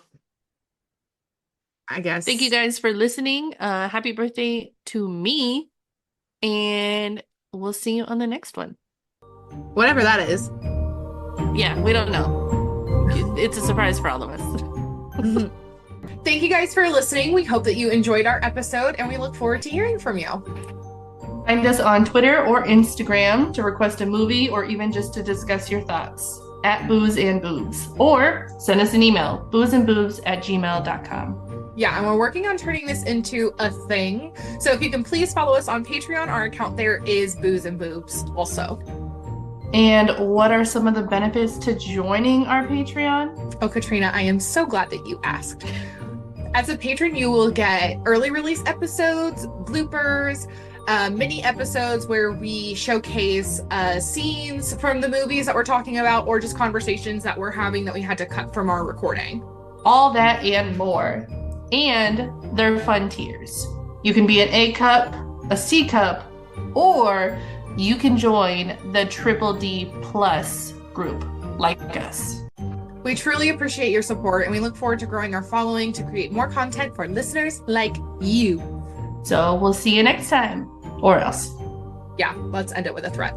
I Thank you guess guys for listening. Happy birthday to me, and we'll see you on the next one. whatever that is. Yeah, we don't know. It's a surprise for all of us. Thank you guys for listening. We hope that you enjoyed our episode and we look forward to hearing from you. Find us on Twitter or Instagram to request a movie or even just to discuss your thoughts at Booze and Boobs. Or send us an email, boozeandboobs@gmail.com. Yeah, and we're working on turning this into a thing. So if you can please follow us on Patreon, our account there is Booze and Boobs also. And what are some of the benefits to joining our Patreon? Oh, Katrina, I am so glad that you asked. As a patron, you will get early release episodes, bloopers, mini episodes where we showcase scenes from the movies that we're talking about or just conversations that we're having that we had to cut from our recording. All that and more. And they're fun tiers. You can be an A cup, a C cup, or you can join the Triple D Plus group like us. We truly appreciate your support and we look forward to growing our following to create more content for listeners like you. So we'll see you next time, or else. Yeah, let's end it with a threat.